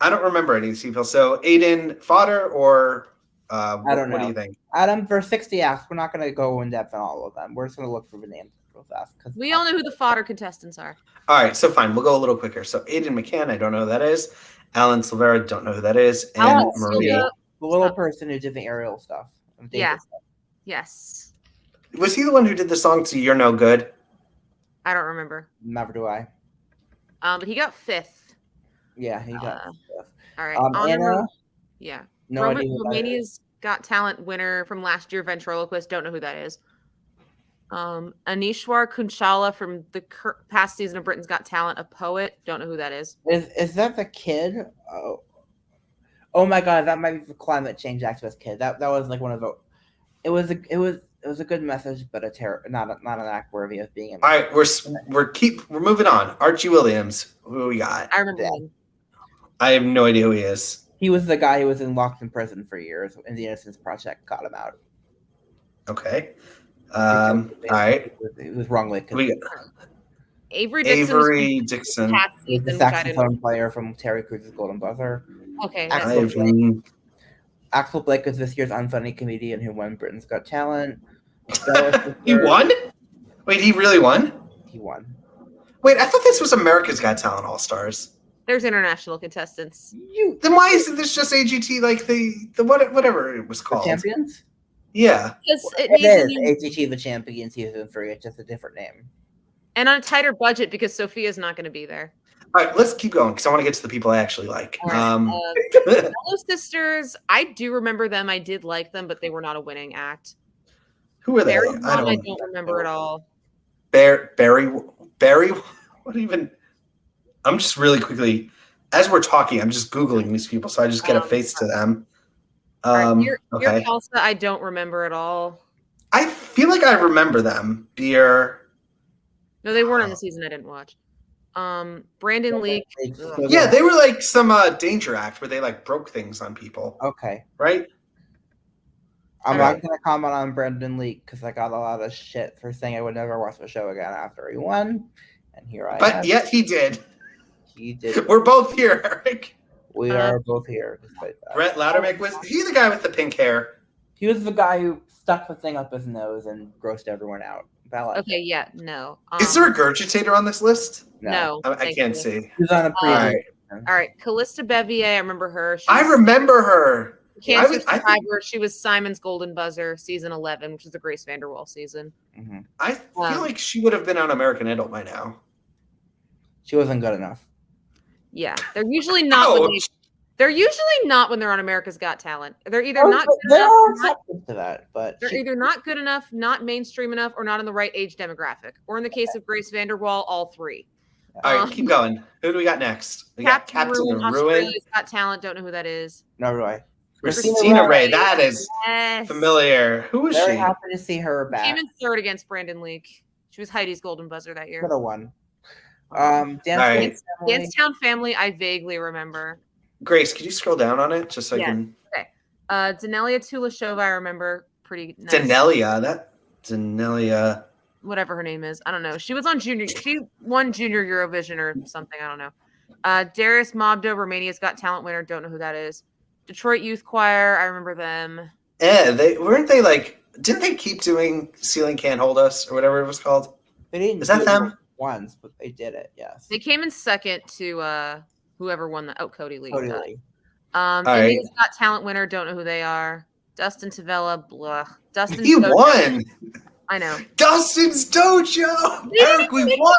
Speaker 1: I don't remember any of these people. So Aiden Fodder or
Speaker 3: I don't know.
Speaker 1: What do you think?
Speaker 3: Adam, for 60 asks, we're not going to go in depth on all of them. We're just going to look for the names real fast.
Speaker 2: We all know who the fodder contestants are.
Speaker 1: All right, so fine. We'll go a little quicker. So Aiden McCann, I don't know who that is. Alan Silvera, don't know who that is. And
Speaker 2: Alan
Speaker 1: Maria.
Speaker 2: Silva.
Speaker 3: The little person who did the aerial stuff.
Speaker 2: Yeah. Yes.
Speaker 1: Was he the one who did the song to You're No Good?
Speaker 2: I don't remember.
Speaker 3: Never do I.
Speaker 2: But he got 5th.
Speaker 3: Yeah, he got
Speaker 2: Uh,
Speaker 3: stuff.
Speaker 2: All right.
Speaker 3: Anna,
Speaker 2: Yeah.
Speaker 3: no idea who that is.
Speaker 2: Romania's Got Talent winner from last year, Ventriloquist. Don't know who that is. Anishwar Kunchala from the past season of Britain's Got Talent, a poet. Don't know who that is.
Speaker 3: Is that the kid? Oh my god, that might be the climate change activist kid. That was like one of the. It was a good message, but not an act worthy of being in.
Speaker 1: All right, we're moving on. Archie Williams, who we got?
Speaker 2: I remember him.
Speaker 1: I have no idea who he is.
Speaker 3: He was the guy who was locked in prison for years, and the Innocence Project got him out.
Speaker 1: Okay. All right.
Speaker 3: It was wrongly.
Speaker 2: Avery Dixon.
Speaker 1: Avery Dixon.
Speaker 3: He's the saxophone player from Terry Cruz's Golden Buzzer.
Speaker 2: Okay.
Speaker 3: Axel Blake is this year's unfunny comedian who won Britain's Got Talent.
Speaker 1: He won? Wait, he really won?
Speaker 3: He won.
Speaker 1: Wait, I thought this was America's Got Talent All Stars.
Speaker 2: There's international contestants.
Speaker 1: Then why isn't this just AGT like the whatever it was called?
Speaker 3: The Champions?
Speaker 1: Yeah.
Speaker 3: It is AGT the Champions Season 3. It's just a different name.
Speaker 2: And on a tighter budget because Sophia's not going to be there.
Speaker 1: All right, let's keep going because I want to get to the people I actually like.
Speaker 2: Hello Sisters, I do remember them. I did like them, but they were not a winning act.
Speaker 1: Who are they?
Speaker 2: I don't remember at all.
Speaker 1: Barry. What even? I'm just really quickly, as we're talking, I'm just Googling these people, so I just get a face to them.
Speaker 2: Your
Speaker 1: Okay.
Speaker 2: Kelsa, I don't remember at all.
Speaker 1: I feel like I remember them. Beer.
Speaker 2: No, they weren't on the season I didn't watch. Brandon Leak.
Speaker 1: Yeah, they were like some danger act where they like broke things on people.
Speaker 3: Okay.
Speaker 1: Right?
Speaker 3: I'm not going to comment on Brandon Leak because I got a lot of shit for saying I would never watch the show again after he won. And here I am.
Speaker 1: But yet he did.
Speaker 3: He did.
Speaker 1: We're both here, Eric.
Speaker 3: We are both here despite that.
Speaker 1: Brett Loudermilk was he the guy with the pink hair?
Speaker 3: He was the guy who stuck the thing up his nose and grossed everyone out.
Speaker 2: Okay, yeah, no.
Speaker 1: Is there a Gurgitator on this list?
Speaker 2: No.
Speaker 1: I can't see.
Speaker 3: He was on a previous.
Speaker 2: All right, Callista Bevier, I remember her.
Speaker 1: I remember her.
Speaker 2: Cancer Survivor. She was Simon's Golden Buzzer, season 11, which is the Grace Vanderwall season.
Speaker 3: Mm-hmm.
Speaker 1: I feel like she would have been on American Idol by now.
Speaker 3: She wasn't good enough.
Speaker 2: Yeah, they're usually not. They're usually not when they're on America's Got Talent. They're either not good enough,
Speaker 3: to that, but
Speaker 2: they're either not good enough, not mainstream enough, or not in the right age demographic. Or in the case of Grace Vanderwall, all three.
Speaker 1: All right, keep going. Who do we got next? We got Captain Ruin.
Speaker 2: Australia's Got Talent. Don't know who that is.
Speaker 3: No, Roy.
Speaker 1: Christina Ray. That is familiar. Who was
Speaker 3: Very
Speaker 1: she?
Speaker 3: happy to see her back.
Speaker 2: Came in third against Brandon Leak. She was Heidi's Golden Buzzer that year.
Speaker 3: Could have won.
Speaker 2: Dancetown Family, I vaguely remember.
Speaker 1: Grace, could you scroll down on it just so I can?
Speaker 2: Okay. Danelia Tulashova, I remember pretty nice.
Speaker 1: Danelia.
Speaker 2: Whatever her name is. I don't know. She was on Junior. She won Junior Eurovision or something. I don't know. Darius Mobdo, Romania's Got Talent winner. Don't know who that is. Detroit Youth Choir. I remember them.
Speaker 1: Yeah, they like, didn't they keep doing Ceiling Can't Hold Us or whatever it was called?
Speaker 3: They didn't.
Speaker 1: Is that them?
Speaker 3: Once, but they did it. Yes.
Speaker 2: They came in second to whoever won the Cody Lee.
Speaker 3: Cody Lee.
Speaker 2: India's Got Talent winner. Don't know who they are. Dustin Tavella. Blah. Dustin.
Speaker 1: He won.
Speaker 2: I know.
Speaker 1: Dustin's Dojo. Eric, we won.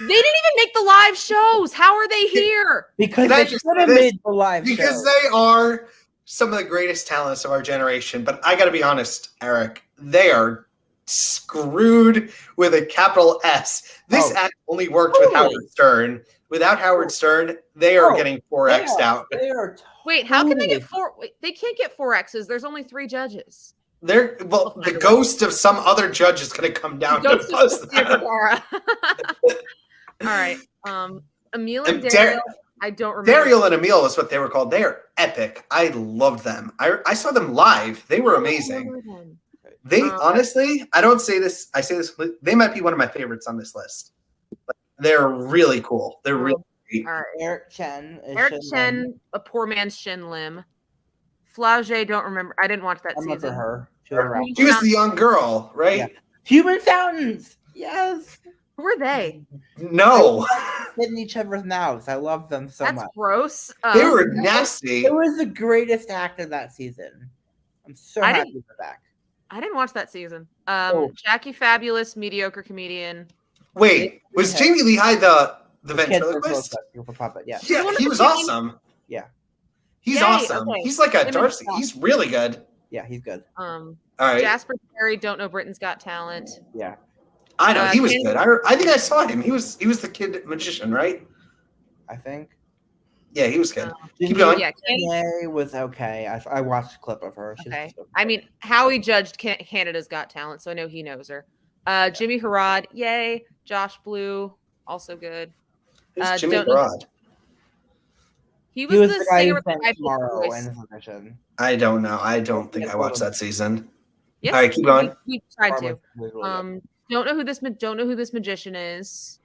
Speaker 2: They didn't even make the live shows. How are they here?
Speaker 3: Because they should have made the live shows.
Speaker 1: Because they are some of the greatest talents of our generation. But I got to be honest, Eric, they are screwed with a capital S. This act only worked with Howard Stern. Without Howard Stern, they are getting 4X'd out.
Speaker 2: Wait, how can they get 4? Wait, they can't get 4X's. There's only 3 judges.
Speaker 1: The ghost of some other judge is going to come down to buzz them. All
Speaker 2: right. Emil and Daryl. I don't remember.
Speaker 1: Daryl and Emil is what they were called. They are epic. I loved them. I saw them live. They were amazing. They honestly, I don't say this. I say this. They might be one of my favorites on this list. They're really cool. They're really great.
Speaker 2: All right.
Speaker 3: Eric Chen,
Speaker 2: a poor man's Shin Lim. Flauge, don't remember. I didn't watch that season.
Speaker 3: Remember her.
Speaker 1: She was the young girl, right?
Speaker 3: Yeah. Human Fountains. Yes.
Speaker 2: Who are they?
Speaker 1: No.
Speaker 3: In each other's mouths. I love them so much.
Speaker 2: That's gross.
Speaker 1: They were nasty.
Speaker 3: It was the greatest act of that season. I'm so happy they're back.
Speaker 2: I didn't watch that season. Jackie Fabulous, mediocre comedian.
Speaker 1: Wait, was Jamie Lee Hyde the ventriloquist?
Speaker 3: Yeah.
Speaker 1: Yeah, he was awesome.
Speaker 3: Yeah.
Speaker 1: He's awesome. Okay. He's like a Darcy. He's really good.
Speaker 3: Yeah, he's good.
Speaker 1: All right.
Speaker 2: Jasper Terry, don't know Britain's Got Talent.
Speaker 3: Yeah.
Speaker 1: I know he was
Speaker 2: Ken-
Speaker 1: good. I think I saw him. He was the kid magician, right?
Speaker 3: I think.
Speaker 1: Yeah, he was good. Keep
Speaker 3: Jimmy
Speaker 1: going.
Speaker 2: Yeah, Kenny.
Speaker 3: Kanye was okay. I watched a clip of her. She's
Speaker 2: Okay.
Speaker 3: just
Speaker 2: I mean, Howie judged Canada's Got Talent, so I know he knows her. Jimmy Harrod, yay. Josh Blue, also good.
Speaker 1: Who's Jimmy
Speaker 2: don't know-
Speaker 1: Broad?
Speaker 2: He
Speaker 3: he
Speaker 2: was,
Speaker 3: was
Speaker 2: the
Speaker 3: the guy
Speaker 2: singer
Speaker 3: who
Speaker 2: with the
Speaker 3: sang
Speaker 2: high-pitched
Speaker 3: Tomorrow
Speaker 2: voice.
Speaker 3: in his audition.
Speaker 1: I don't know. I don't think I watched that season.
Speaker 2: Yes,
Speaker 1: All right, keep going.
Speaker 2: We tried
Speaker 3: Probably
Speaker 2: to.
Speaker 3: really good.
Speaker 2: Don't know who this magician is.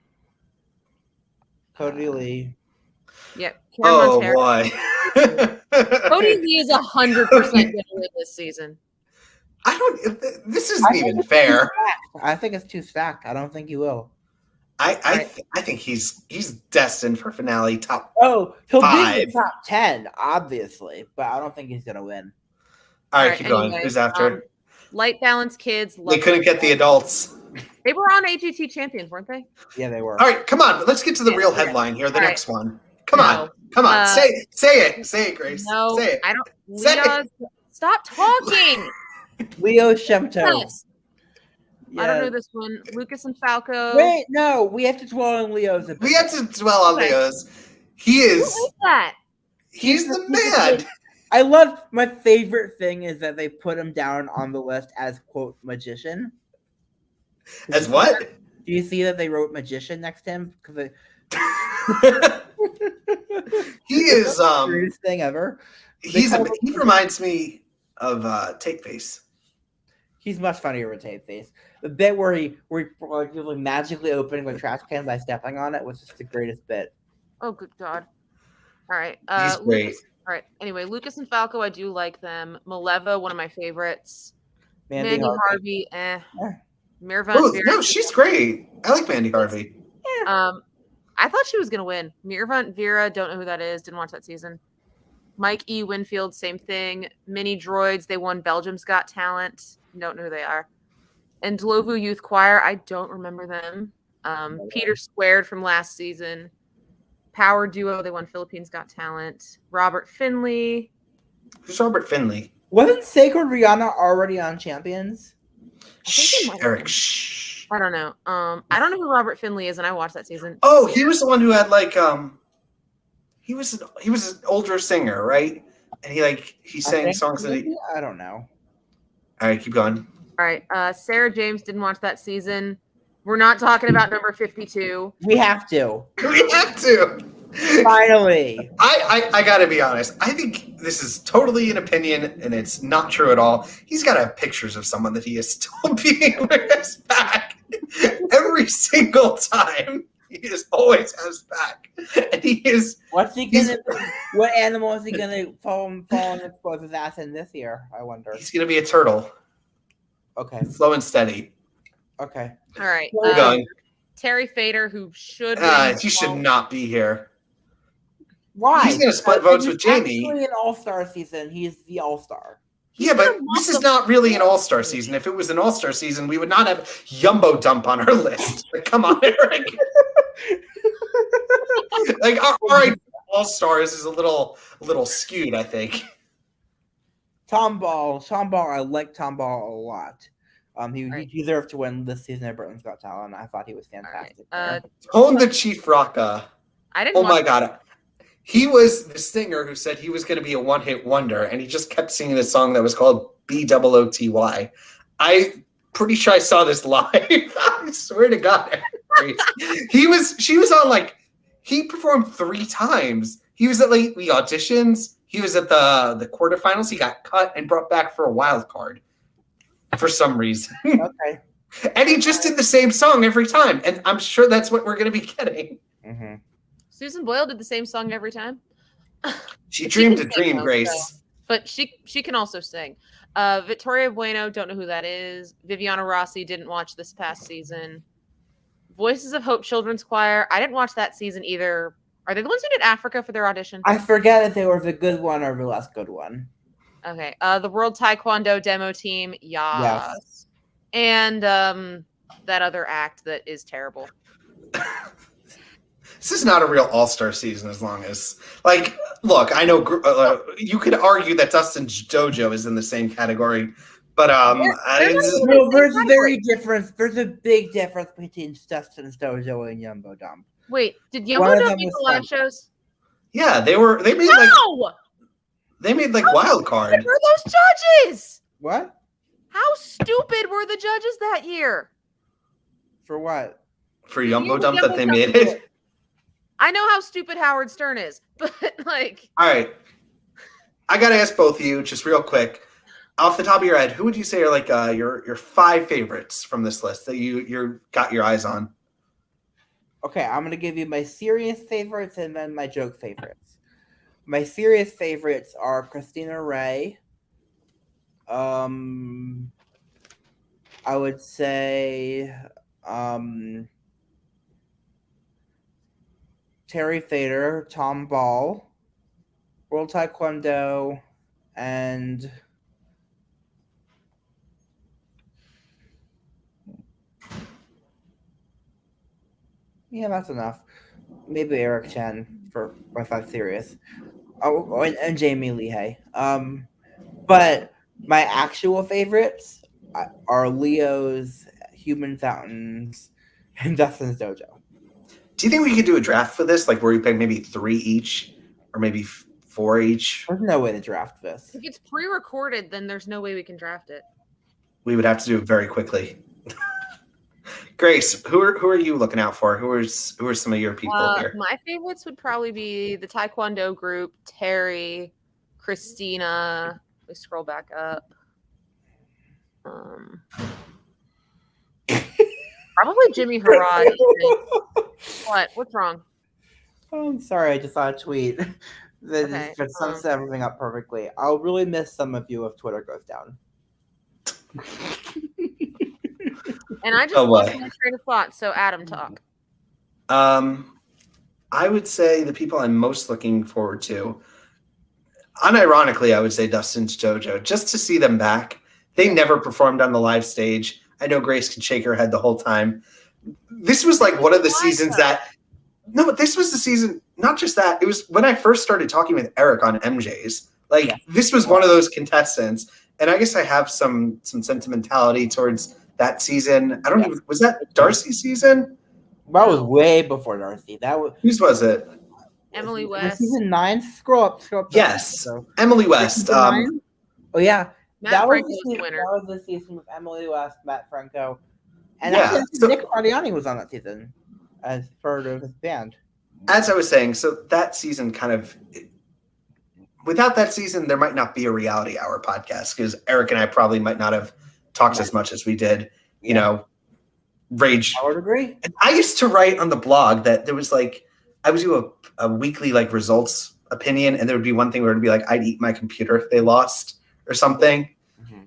Speaker 3: Cody Lee.
Speaker 2: Yep. Karen
Speaker 1: Oh
Speaker 2: Montero.
Speaker 1: boy.
Speaker 2: Cody Lee is 100% going to win this season.
Speaker 1: I don't. This isn't
Speaker 3: I think
Speaker 1: even
Speaker 3: it's
Speaker 1: fair.
Speaker 3: I think it's too stacked. I don't think he will.
Speaker 1: I think he's destined for finale top.
Speaker 3: Oh, he'll be in
Speaker 1: 5.
Speaker 3: the top 10, obviously, but I don't think he's gonna win.
Speaker 1: All right, keep going.
Speaker 2: anyways,
Speaker 1: Who's after?
Speaker 2: Light Balance Kids.
Speaker 1: They couldn't get the adults.
Speaker 2: They were on AGT Champions, weren't they?
Speaker 3: Yeah, they were.
Speaker 1: All right, come on. Let's get to the
Speaker 2: Yeah,
Speaker 1: real
Speaker 2: yeah.
Speaker 1: headline here. The
Speaker 2: All right.
Speaker 1: next one. Come
Speaker 2: No.
Speaker 1: on. Come on. Say it, Grace.
Speaker 2: No,
Speaker 1: Say it.
Speaker 2: I don't.
Speaker 1: Say it.
Speaker 2: Leah, stop talking.
Speaker 3: Leo Shemto.
Speaker 2: Yes. I don't know this one. Lucas and Falco.
Speaker 3: Wait, no, we have to dwell on Leo's. a bit.
Speaker 1: We have to dwell on
Speaker 2: Okay.
Speaker 1: Leo's. He
Speaker 2: Who
Speaker 1: is.
Speaker 2: is that?
Speaker 1: He's the man.
Speaker 3: I love my favorite thing is that they put him down on the list as quote magician.
Speaker 1: As what?
Speaker 3: Do you see that they wrote magician next to him? Because
Speaker 1: He is.
Speaker 3: Greatest thing ever.
Speaker 1: He reminds me of Take Face.
Speaker 3: He's much funnier with tape face. The bit where he was like magically opening the trash can by stepping on it was just the greatest bit.
Speaker 2: Oh, good God. All right.
Speaker 1: He's great.
Speaker 2: Lucas, all right. Anyway, Lucas and Falco, I do like them. Maleva, one of my favorites.
Speaker 3: Mandy
Speaker 2: Harvey,
Speaker 3: Yeah.
Speaker 2: Mirvan
Speaker 1: Oh,
Speaker 2: Vera.
Speaker 1: no, she's great. I like Mandy Harvey.
Speaker 2: I thought she was gonna win. Mirvan Vera, don't know who that is. Didn't watch that season. Mike E. Winfield, same thing. Mini Droids, they won Belgium's Got Talent. Don't know who they are. And Dlovu Youth Choir, I don't remember them. Peter Squared from last season. Power Duo, they won Philippines Got Talent. Robert Finley.
Speaker 1: Who's Robert Finley?
Speaker 3: Wasn't Sacred Rihanna already on Champions?
Speaker 1: Shh,
Speaker 2: might have
Speaker 1: Eric.
Speaker 2: been.
Speaker 1: Shh.
Speaker 2: I don't know. I don't know who Robert Finley is, and I watched that season.
Speaker 1: Oh, he was the one who had like he was an older singer, right? And he sang songs that he.
Speaker 3: I don't know.
Speaker 1: All right, keep going.
Speaker 2: All right. Sarah James didn't watch that season. We're not talking about number 52.
Speaker 3: We have to.
Speaker 1: We have to.
Speaker 3: Finally.
Speaker 1: I gotta be honest. I think this is totally an opinion, and it's not true at all. He's got to have pictures of someone that he is still being with his back every single time. He just always has back, and he is.
Speaker 3: What's he gonna? What animal is he gonna fall and expose his ass in this year? I wonder.
Speaker 1: He's gonna be a turtle,
Speaker 3: Okay.
Speaker 1: slow and steady.
Speaker 3: Okay.
Speaker 2: All right.
Speaker 1: Keep going.
Speaker 2: Terry Fader, who should.
Speaker 1: You should not be here.
Speaker 3: Why?
Speaker 1: He's gonna split votes with Jamie.
Speaker 3: Actually, an all-star season. He's the all-star.
Speaker 1: Yeah, but this is not really an all-star season. If it was an all-star season, we would not have Yumbo Dump on our list. Like, come on, Eric. Like our all-stars is a little skewed, I think.
Speaker 3: Tom Ball. I like Tom Ball a lot. He deserved to win this season at Britain's Got Talent. I thought he was fantastic.
Speaker 1: Own the Chief Rocka.
Speaker 2: I didn't.
Speaker 1: Oh my God. He was the singer who said he was going to be a one-hit wonder, and he just kept singing this song that was called BOOTY. I'm pretty sure I saw this live. I swear to God. She was on he performed 3 times. He was at the auditions. He was at the quarterfinals. He got cut and brought back for a wild card for some reason.
Speaker 3: Okay.
Speaker 1: And he just did the same song every time. And I'm sure that's what we're going to be getting.
Speaker 3: Mm-hmm.
Speaker 2: Susan Boyle did the same song every time.
Speaker 1: She dreamed a
Speaker 2: can sing,
Speaker 1: dream,
Speaker 2: though,
Speaker 1: Grace.
Speaker 2: so- But she can also sing. Victoria Bueno, don't know who that is. Viviana Rossi, didn't watch this past season. Voices of Hope Children's Choir, I didn't watch that season either. Are they the ones who did Africa for their audition?
Speaker 3: I forget if they were the good one or the less good one.
Speaker 2: Okay. The World Taekwondo Demo Team, yes. And that other act that is terrible.
Speaker 1: This is not a real all-star season as long as, look, I know you could argue that Dustin Dojo is in the same category, But
Speaker 2: They're not even
Speaker 3: No,
Speaker 2: the
Speaker 3: there's
Speaker 2: same
Speaker 3: a very
Speaker 2: category.
Speaker 3: difference. There's a big difference between Dustin's Dojo and Yumbo Dump.
Speaker 2: Wait, did
Speaker 3: One
Speaker 2: Yumbo
Speaker 3: of
Speaker 2: Dump
Speaker 3: them
Speaker 2: make
Speaker 3: was
Speaker 2: the live
Speaker 3: fun.
Speaker 2: shows?
Speaker 1: yeah, they made
Speaker 2: No!
Speaker 1: wild card.
Speaker 2: Who were those judges?
Speaker 3: What?
Speaker 2: How stupid were the judges that year?
Speaker 3: For what?
Speaker 1: For
Speaker 2: Yeah,
Speaker 1: Yumbo
Speaker 2: the
Speaker 1: Dump
Speaker 2: Yumbo
Speaker 1: that they
Speaker 2: Dump
Speaker 1: made
Speaker 2: was
Speaker 1: it.
Speaker 2: I know how stupid Howard Stern is, but like,
Speaker 1: All right. I gotta ask both of you, just real quick, off the top of your head, who would you say are like your 5 favorites from this list that you got your eyes on?
Speaker 3: Okay, I'm gonna give you my serious favorites and then my joke favorites. My serious favorites are Christina Ray. I would say Terry Fader, Tom Ball, World Taekwondo, and yeah, that's enough. Maybe Eric Chen for if I'm serious. Oh, and Jamie Lehigh. But my actual favorites are Leo's, Human Fountains, and Dustin's Dojo.
Speaker 1: Do you think we could do a draft for this, like where we pick maybe 3 each, or maybe 4 each?
Speaker 3: There's no way to draft this.
Speaker 2: if it's pre-recorded, then there's no way we can draft it.
Speaker 1: We would have to do it very quickly. Grace, who are you looking out for? Who are some of your people here?
Speaker 2: My favorites would probably be the Taekwondo group, Terry, Christina. We scroll back up. Probably Jimmy Harad. What? What's wrong?
Speaker 3: Oh, I'm sorry, I just saw a tweet that
Speaker 2: Okay,
Speaker 3: just sums everything up perfectly. I'll really miss some of you if Twitter goes down.
Speaker 2: And I just
Speaker 1: Oh,
Speaker 2: lost
Speaker 1: boy.
Speaker 2: my train of thought. So Adam, talk.
Speaker 1: I would say the people I'm most looking forward to, unironically, I would say Dustin's Dojo, just to see them back. They never performed on the live stage. I know Grace could shake her head the whole time. This was like one of the seasons that, no, but this was the season, not just that, it was when I first started talking with Eric on MJ's. Like, this was one of those contestants. And I guess I have some sentimentality towards that season. I don't even, was that Darcy's season?
Speaker 3: That was way before Darcy. That was
Speaker 1: Whose was it?
Speaker 2: Emily
Speaker 3: was
Speaker 2: West.
Speaker 3: season 9. Scroll up.
Speaker 1: Yes.
Speaker 3: So,
Speaker 1: Emily West.
Speaker 3: season 9? Oh yeah,
Speaker 2: Matt
Speaker 3: that was
Speaker 2: Franco
Speaker 3: the
Speaker 2: was the
Speaker 3: season.
Speaker 2: winner.
Speaker 3: That was the season with Emily West, Matt Franco, and
Speaker 1: Yeah,
Speaker 3: actually
Speaker 1: so-
Speaker 3: Nick Cardiani was on that season as part of his band.
Speaker 1: As I was saying, so that season kind of, without that season, there might not be a reality hour podcast because Eric and I probably might not have talked as much as we did, you know, rage.
Speaker 3: I would agree.
Speaker 1: And I used to write on the blog that there was like, I would do a weekly like results opinion, and there would be one thing where it'd be like, I'd eat my computer if they lost or something.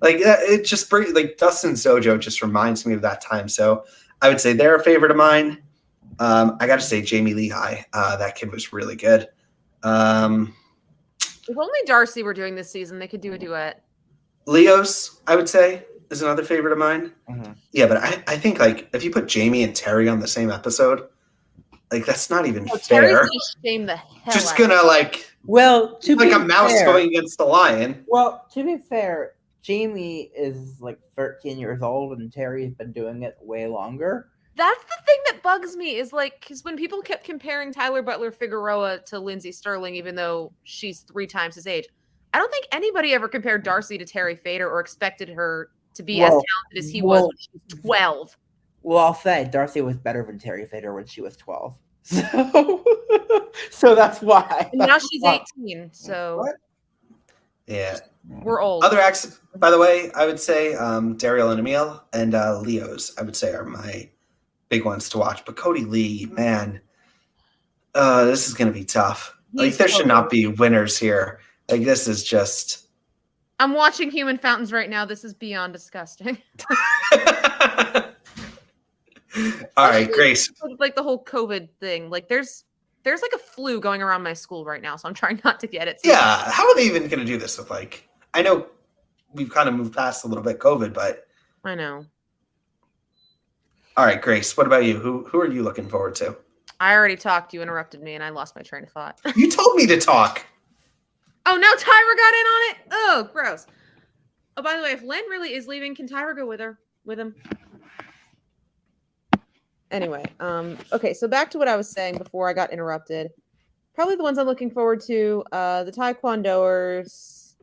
Speaker 1: Like it just like Dustin's Dojo just reminds me of that time. So I would say they're a favorite of mine. I got to say Jamie Lehigh. That kid was really good.
Speaker 2: If only Darcy were doing this season, they could do a duet.
Speaker 1: Leo's, I would say, is another favorite of mine.
Speaker 3: Mhm.
Speaker 1: Yeah, but I think like if you put Jamie and Terry on the same episode, like that's not even
Speaker 2: Oh, Terry's
Speaker 1: fair.
Speaker 2: gonna shame the hell
Speaker 1: Just
Speaker 2: out of
Speaker 1: gonna like
Speaker 3: Well, to
Speaker 1: like
Speaker 3: be
Speaker 1: a mouse
Speaker 3: fair,
Speaker 1: going against a lion.
Speaker 3: Well, to be fair, Jamie is like 13 years old, and Terry's been doing it way longer.
Speaker 2: That's the thing that bugs me is like, because when people kept comparing Tyler Butler Figueroa to Lindsay Sterling, even though she's 3 times his age, I don't think anybody ever compared Darcy to Terry Fader or expected her to be as talented as he was when she was 12.
Speaker 3: Well, I'll say Darcy was better than Terry Fader when she was 12. So, so that's why.
Speaker 2: And now she's 18, so
Speaker 3: What?
Speaker 1: Yeah.
Speaker 2: we're old.
Speaker 1: Other acts, by the way, I would say Daryl and Emil and Leo's, I would say are my big ones to watch. But Cody Lee, man, this is going to be tough. Like there should not be winners here. Like this is just.
Speaker 2: I'm watching Human Fountains right now. This is beyond disgusting.
Speaker 1: All right, Grace.
Speaker 2: Like the whole COVID thing. Like there's like a flu going around my school right now, so I'm trying not to get it. So
Speaker 1: Yeah, how are they even going to do this with like? I know we've kind of moved past a little bit COVID, but
Speaker 2: I know.
Speaker 1: all right, Grace. What about you? Who are you looking forward to?
Speaker 2: I already talked. You interrupted me, and I lost my train of thought.
Speaker 1: You told me to talk.
Speaker 2: Oh, now Tyra got in on it. Oh, gross. Oh, by the way, if Len really is leaving, can Tyra go with him? Anyway, okay, so back to what I was saying before I got interrupted. Probably the ones I'm looking forward to, the Taekwondoers,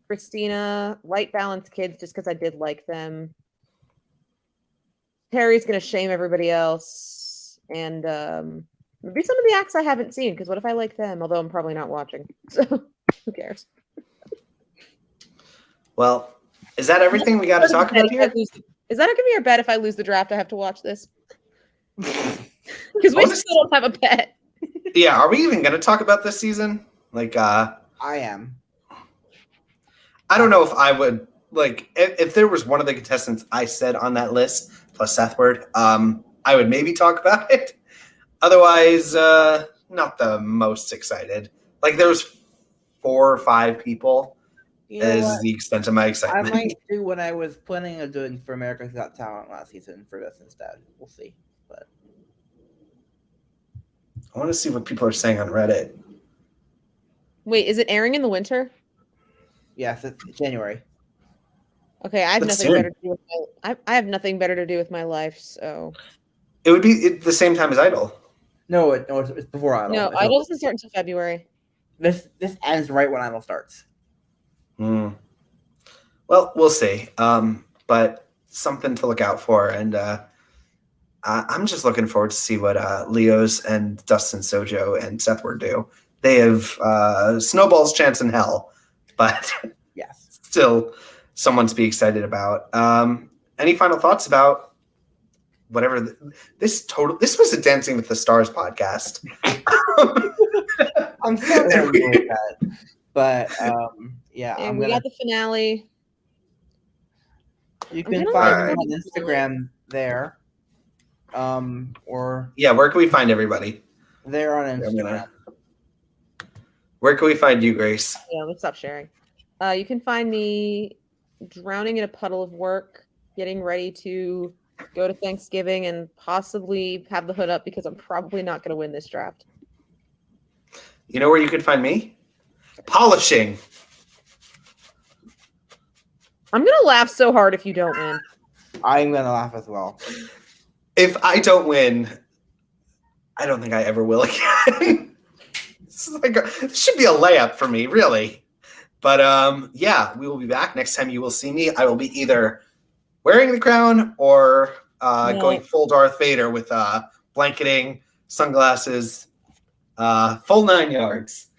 Speaker 2: Christina, Light Balance Kids, just because I did like them. Terry's gonna shame everybody else, and maybe some of the acts I haven't seen, because what if I like them? Although I'm probably not watching, so who cares?
Speaker 1: Well, is that everything we got to talk about here?
Speaker 2: Is that gonna be our bet if I lose the draft? I have to watch this because we still don't have a bet.
Speaker 1: Yeah, are we even going to talk about this season? Like,
Speaker 3: I am.
Speaker 1: I don't know if I would like if there was one of the contestants I said on that list plus Seth Word, I would maybe talk about it. Otherwise, not the most excited. Like there's 4 or 5 people as the extent of my excitement.
Speaker 3: I might do what I was planning on doing for America's Got Talent last season for this instead. We'll see. But
Speaker 1: I want to see what people are saying on Reddit.
Speaker 2: Wait, is it airing in the winter?
Speaker 3: yes, it's January.
Speaker 2: Okay, I have
Speaker 1: That's
Speaker 2: nothing
Speaker 1: soon.
Speaker 2: better to do with I have nothing better to do with my life, so
Speaker 1: It would be the same time as Idol.
Speaker 3: No, it's before Idol.
Speaker 2: no, Idol doesn't start until February.
Speaker 3: This ends right when Idol starts.
Speaker 1: Well, we'll see. But something to look out for, and I'm just looking forward to see what Leo's and Dustin Sojo and Seth Word do. They have snowball's chance in hell, but
Speaker 3: Yes.
Speaker 1: still someone to be excited about. Any final thoughts about whatever this was a Dancing with the Stars podcast?
Speaker 3: I'm still gonna go with that. But yeah,
Speaker 2: And we got the finale.
Speaker 3: You can
Speaker 2: gonna
Speaker 3: find me
Speaker 1: like
Speaker 3: on Instagram there. Or
Speaker 1: Yeah, where can we find everybody?
Speaker 3: there on Instagram.
Speaker 1: Where can we find you, Grace?
Speaker 2: Yeah, let's stop sharing. You can find me drowning in a puddle of work, getting ready to go to Thanksgiving and possibly have the hood up because I'm probably not going to win this draft.
Speaker 1: You know where you could find me? Polishing.
Speaker 2: I'm going to laugh so hard if you don't win.
Speaker 3: I'm gonna laugh as well.
Speaker 1: If I don't win, I don't think I ever will again. This should be a layup for me, really. But yeah, we will be back. Next time you will see me, I will be either wearing the crown or going full Darth Vader with blanketing, sunglasses, full 9 yards.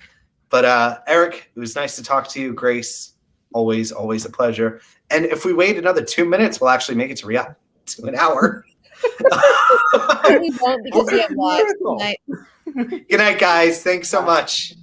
Speaker 1: But Eric, it was nice to talk to you. Grace, always a pleasure. And if we wait another 2 minutes, we'll actually make it to an hour.
Speaker 2: We won't because we have lives tonight.
Speaker 1: Good night, guys. Thanks so much.